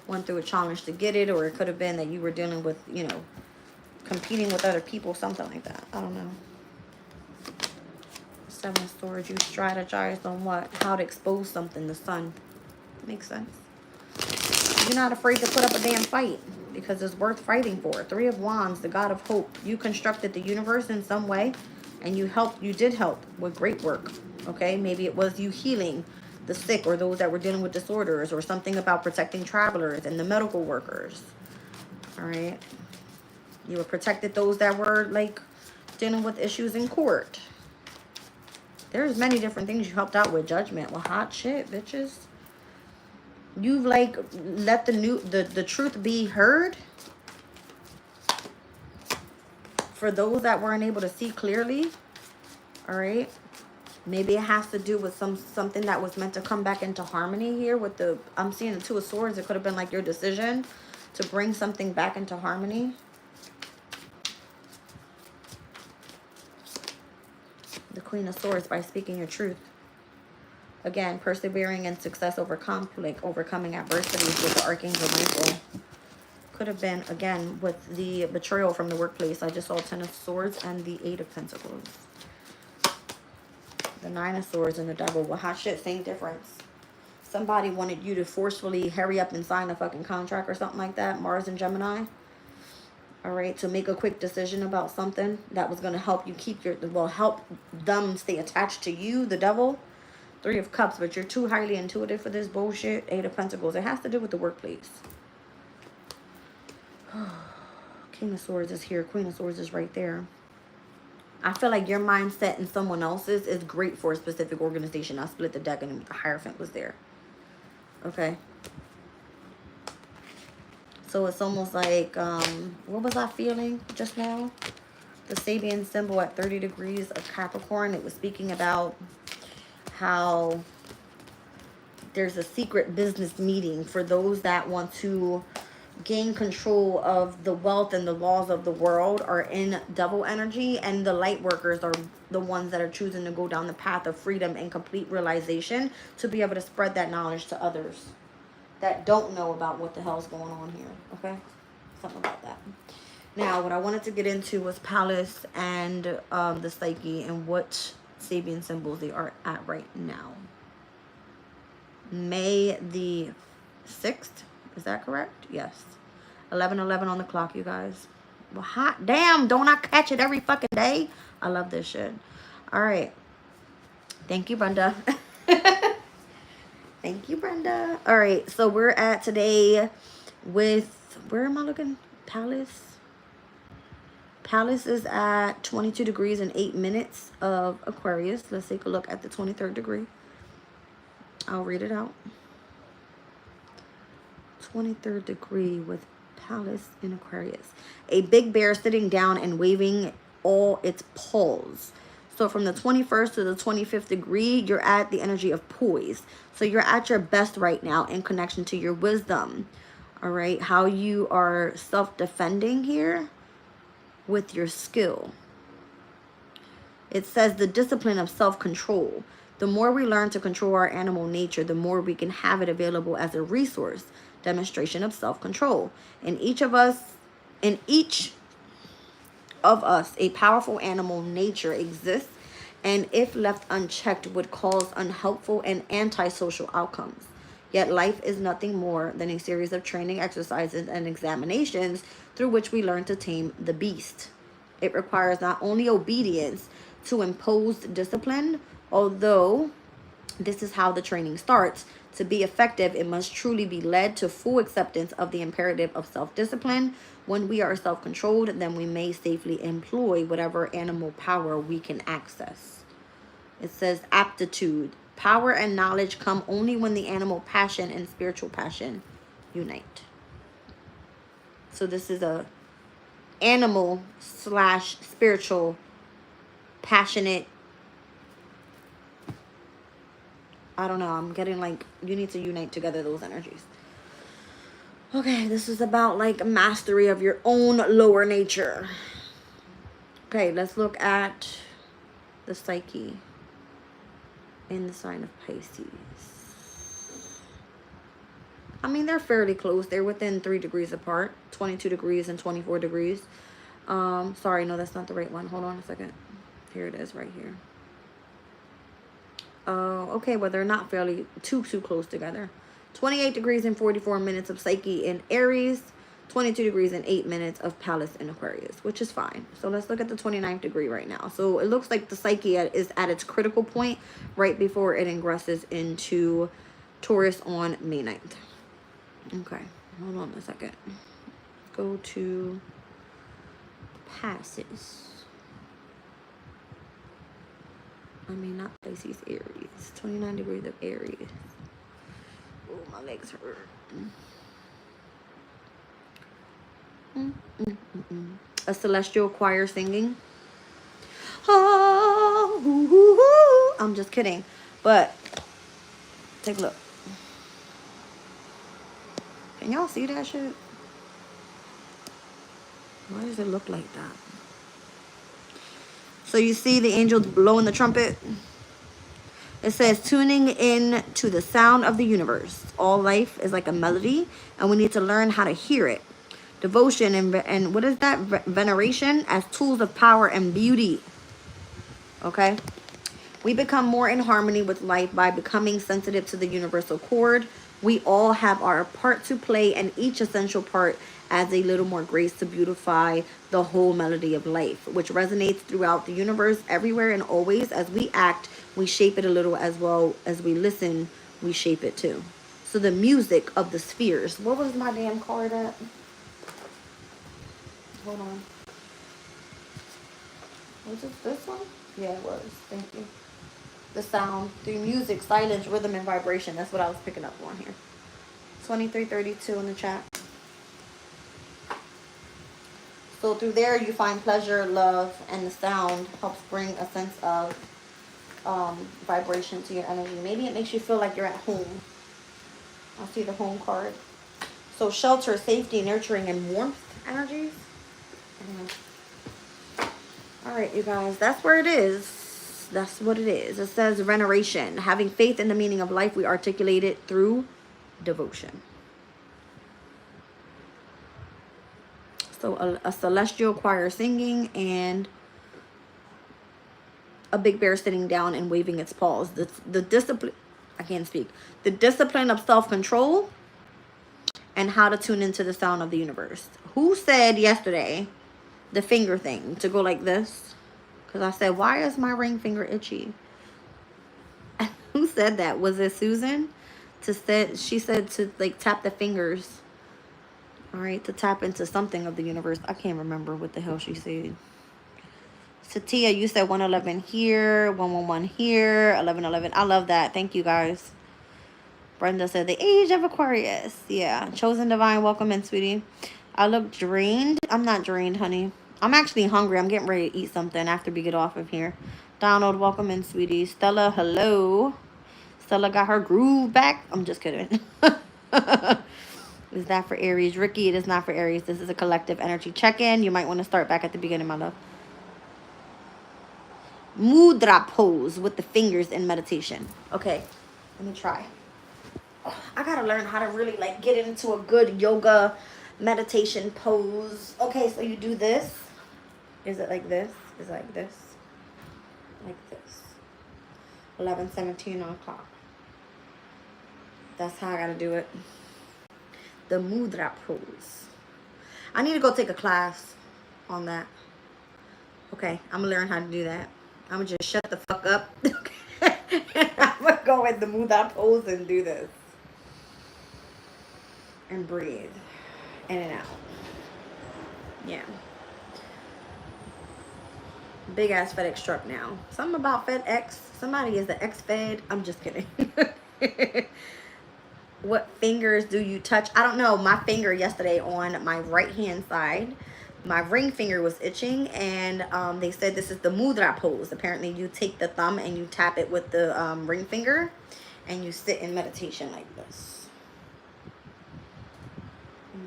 went through a challenge to get it, or it could have been that you were dealing with, you know, competing with other people, something like that. I don't know. 7 of Swords, you strategized on what? How to expose something, the sun. Makes sense. You're not afraid to put up a damn fight because it's worth fighting for. 3 of Wands, the god of hope. You constructed the universe in some way, and you did help with great work, okay? Maybe it was you healing the sick or those that were dealing with disorders, or something about protecting travelers and the medical workers, all right? You protected those that were, like, dealing with issues in court. There's many different things you helped out with. Judgment. Well, hot shit, bitches. You've, like, let the truth be heard. For those that weren't able to see clearly. All right. Maybe it has to do with something that was meant to come back into harmony here with the, I'm seeing the 2 of Swords. It could have been like your decision to bring something back into harmony. The Queen of Swords, by speaking your truth. Again, persevering in success over conflict, overcoming adversities with the Archangel Michael. Could have been, again, with the betrayal from the workplace. I just saw 10 of Swords and the 8 of Pentacles. The 9 of Swords and the Devil. Well, hot shit, same difference. Somebody wanted you to forcefully hurry up and sign a fucking contract or something like that. Mars and Gemini. All right, to make a quick decision about something that was going to help you keep your, well, help them stay attached to you, the Devil. 3 of Cups, but you're too highly intuitive for this bullshit. 8 of Pentacles. It has to do with the workplace. King of Swords is here. Queen of Swords is right there. I feel like your mindset and someone else's is great for a specific organization. I split the deck and the Hierophant was there. Okay. So it's almost like, what was I feeling just now? The Sabian symbol at 30 degrees of Capricorn. It was speaking about how there's a secret business meeting for those that want to gain control of the wealth and the laws of the world are in Devil energy, and the light workers are the ones that are choosing to go down the path of freedom and complete realization to be able to spread that knowledge to others that don't know about what the hell's going on here. Okay, something about that. Now what I wanted to get into was Palace and the Psyche and what Sabian symbols they are at right now. May the 6th, is that correct? Yes. 11:11 on the clock, you guys. Well, hot damn, don't I catch it every fucking day? I love this shit. All right. Thank you, Brenda. Thank you, Brenda. All right, so we're at today with, where am I looking? Palace. Palace is at 22 degrees and 8 minutes of Aquarius. Let's take a look at the 23rd degree. I'll read it out. 23rd degree with Palace in Aquarius. A big bear sitting down and waving all its paws. So from the 21st to the 25th degree, you're at the energy of poise. So you're at your best right now in connection to your wisdom. All right. How you are self-defending here with your skill. It says the discipline of self-control. The more we learn to control our animal nature, the more we can have it available as a resource. Demonstration of self-control. In each of us, a powerful animal nature exists, and if left unchecked would cause unhelpful and antisocial outcomes. Yet life is nothing more than a series of training exercises and examinations through which we learn to tame the beast. It requires not only obedience to imposed discipline, although this is how the training starts. To be effective, it must truly be led to full acceptance of the imperative of self-discipline. When we are self-controlled, then we may safely employ whatever animal power we can access. It says aptitude. Power and knowledge come only when the animal passion and spiritual passion unite. So this is a animal slash spiritual, passionate. I don't know. I'm getting like you need to unite together those energies. Okay, this is about like mastery of your own lower nature. Okay, let's look at the psyche in the sign of Pisces. I mean, they're fairly close. They're within 3 degrees apart, 22 degrees and 24 degrees. Sorry, no, that's not the right one. Hold on a second. Here it is right here. Okay, well, they're not fairly too close together. 28 degrees and 44 minutes of Psyche in Aries, 22 degrees and 8 minutes of Pallas in Aquarius, which is fine. So let's look at the 29th degree right now. So it looks like the Psyche is at its critical point right before it ingresses into Taurus on May 9th. Okay, hold on a second. Go to Pisces. I mean, not Pisces, Aries. 29 degrees of Aries. Oh, my legs hurt. A celestial choir singing. Oh, I'm just kidding. But, take a look. Can y'all see that shit? Why does it look like that? So you see the angel blowing the trumpet? It says, tuning in to the sound of the universe. All life is like a melody, and we need to learn how to hear it. Devotion and what is that? Veneration as tools of power and beauty. Okay? We become more in harmony with life by becoming sensitive to the universal chord. We all have our part to play, and each essential part adds a little more grace to beautify the whole melody of life, which resonates throughout the universe, everywhere and always. As we act, we shape it a little, as well as we listen, we shape it too. So the music of the spheres. What was my damn card at? Hold on. Was it this one? Yeah, it was. Thank you. The sound, the music, silence, rhythm, and vibration. That's what I was picking up on here. 2332 in the chat. So through there, you find pleasure, love, and the sound helps bring a sense of vibration to your energy. Maybe it makes you feel like you're at home. I see the home card. So shelter, safety, nurturing, and warmth energies. All right, you guys, that's where it is. That's what it is. It says veneration, having faith in the meaning of life. We articulate it through devotion. So a celestial choir singing and a big bear sitting down and waving its paws. The discipline, I can't speak. The discipline of self-control and how to tune into the sound of the universe. Who said yesterday the finger thing to go like this? Because I said, why is my ring finger itchy? Who said that? Was it Susan? She said to like tap the fingers. All right, to tap into something of the universe. I can't remember what the hell she said. Satia, you said 111 here, 111 here, 1111. I love that. Thank you, guys. Brenda said the age of Aquarius. Yeah, chosen divine. Welcome in, sweetie. I look drained. I'm not drained, honey. I'm actually hungry. I'm getting ready to eat something after we get off of here. Donald, welcome in, sweetie. Stella, hello. Stella got her groove back. I'm just kidding. Is that for Aries? Ricky, it is not for Aries. This is a collective energy check-in. You might want to start back at the beginning, my love. Mudra pose with the fingers in meditation. Okay, let me try. I gotta learn how to really like get into a good yoga meditation pose. Okay, so you do this. Is it like this? Is it like this? Like this. 11:17 o'clock. That's how I gotta do it. The mudra pose. I need to go take a class on that. Okay, I'm gonna learn how to do that. I'm gonna just shut the fuck up. I'm gonna go in the mudra pose and do this. And breathe in and out. Yeah. Big ass FedEx truck now. Something about FedEx. Somebody is the ex-Fed. I'm just kidding. What fingers do you touch? I don't know. My finger yesterday on my right hand side, my ring finger was itching, and they said this is the mudra pose. Apparently you take the thumb and you tap it with the ring finger, and you sit in meditation like this.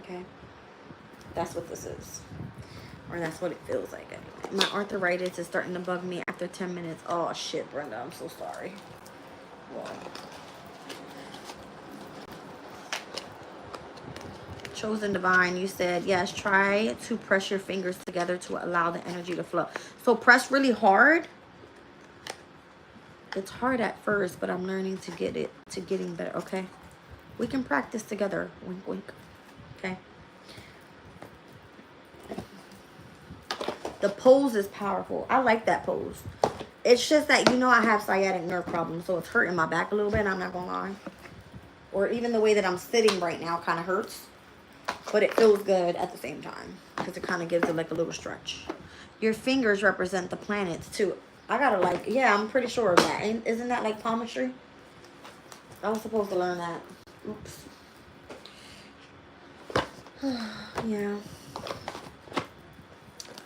Okay, that's what this is, or that's what it feels like anyway. My arthritis is starting to bug me after 10 minutes. Oh shit, Brenda, I'm so sorry. Whoa. Chosen Divine, you said, yes, try to press your fingers together to allow the energy to flow. So press really hard. It's hard at first, but I'm learning to getting better, okay? We can practice together, wink, wink, okay? The pose is powerful. I like that pose. It's just that, you know, I have sciatic nerve problems, so it's hurting my back a little bit, I'm not gonna lie. Or even the way that I'm sitting right now kind of hurts. But it feels good at the same time because it kind of gives it like a little stretch. Your fingers represent the planets too. I gotta like, yeah, I'm pretty sure of that. Isn't that like palmistry? I was supposed to learn that. Oops. Yeah.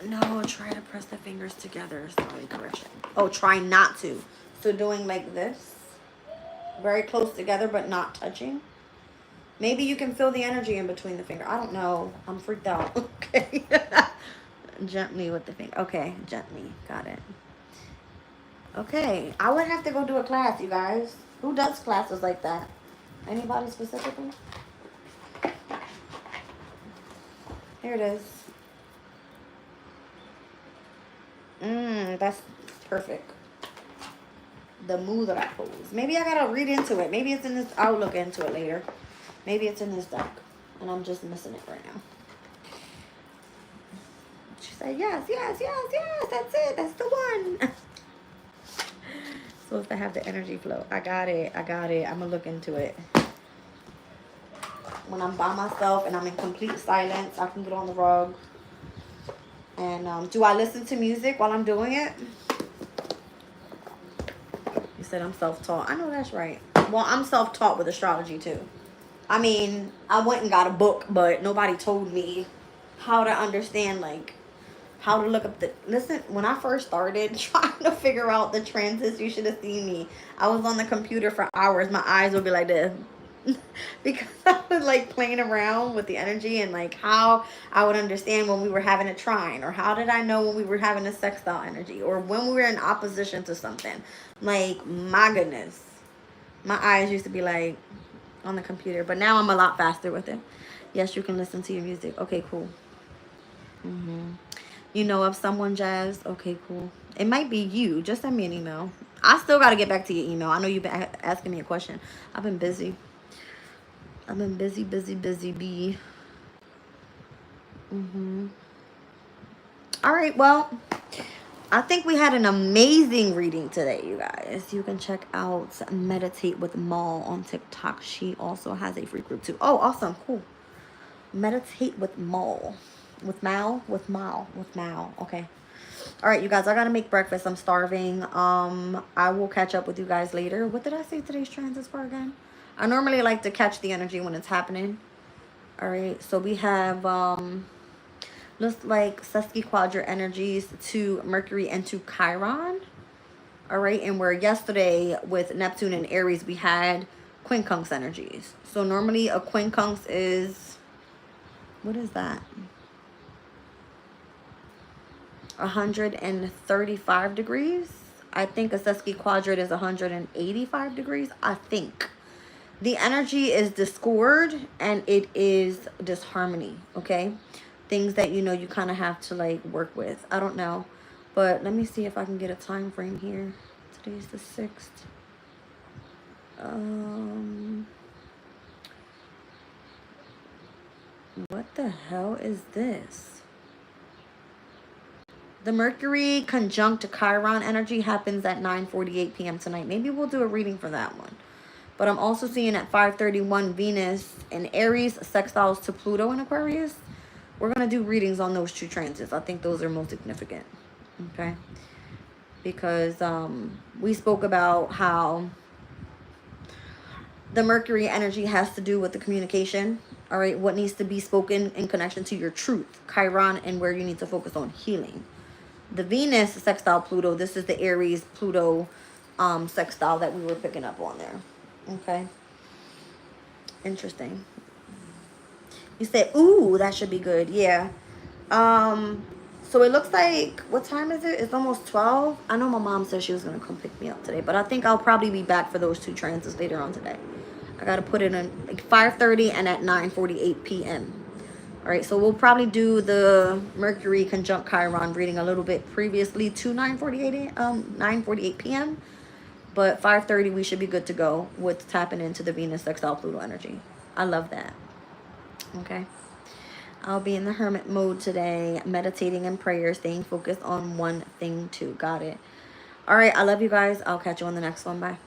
No, try to press the fingers together. Sorry, correction. Oh, try not to. So doing like this. Very close together but not touching. Maybe you can feel the energy in between the finger. I don't know. I'm freaked out. Okay. Gently with the finger. Okay, gently. Got it. Okay. I would have to go do a class, you guys. Who does classes like that? Anybody specifically? Here it is. That's perfect. The mudra pose. Maybe I gotta read into it. Maybe it's in this. I'll look into it later. Maybe it's in this deck, and I'm just missing it right now. She said, yes, yes, yes, yes, that's it. That's the one. Supposed to have the energy flow. I got it. I got it. I'm going to look into it. When I'm by myself and I'm in complete silence, I can get on the rug. And do I listen to music while I'm doing it? You said I'm self-taught. I know that's right. Well, I'm self-taught with astrology, too. I mean, I went and got a book, but nobody told me how to understand, like, how to look up the... Listen, when I first started trying to figure out the transits, you should have seen me. I was on the computer for hours. My eyes would be like this. Because I was, like, playing around with the energy and, like, how I would understand when we were having a trine. Or how did I know when we were having a sextile energy? Or when we were in opposition to something. Like, my goodness. My eyes used to be, like... on the computer, but now I'm a lot faster with it. Yes, you can listen to your music. Okay, cool. You know of someone, Jazz? Okay, cool. It might be you. Just send me an email. I still got to get back to your email. I know you've been asking me a question. I've been busy. I've been busy. B. All right, well, I think we had an amazing reading today, you guys. You can check out Meditate with Mal on TikTok. She also has a free group too. Oh, awesome. Cool. Meditate with Mal. With Mal? With Mal. With Mal. Okay. All right, you guys. I got to make breakfast. I'm starving. I will catch up with you guys later. What did I say today's transits were again? I normally like to catch the energy when it's happening. All right. So we have... looks like sesquiquadrant energies to Mercury and to Chiron. All right, and where yesterday with Neptune and Aries we had quincunx energies. So normally a quincunx is, what is that? 135 degrees. I think a sesquiquadrant is 185 degrees. I think. The energy is discord and it is disharmony, okay? Things that, you know, you kind of have to, like, work with. I don't know. But let me see if I can get a time frame here. Today's the 6th. What the hell is this? The Mercury conjunct Chiron energy happens at 9:48 p.m. tonight. Maybe we'll do a reading for that one. But I'm also seeing at 5:31 Venus in Aries sextiles to Pluto in Aquarius. We're going to do readings on those two transits. I think those are most significant. Okay? Because we spoke about how The Mercury energy has to do with the communication. All right, what needs to be spoken in connection to your truth, Chiron, and where you need to focus on healing. The Venus sextile Pluto, this is the Aries Pluto sextile that we were picking up on there. Okay, interesting. You said, ooh, that should be good. Yeah. So it looks like, what time is it? It's almost 12. I know my mom said she was going to come pick me up today, but I think I'll probably be back for those 2 transits later on today. I got to put it in like 5:30 and at 9:48 p.m. All right, so we'll probably do the Mercury conjunct Chiron reading a little bit previously to 9:48 p.m. But 5:30 we should be good to go with tapping into the Venus sextile Pluto energy. I love that. Okay. I'll be in the hermit mode today, meditating in prayer, staying focused on one thing too. Got it. All right, I love you guys. I'll catch you on the next one. Bye.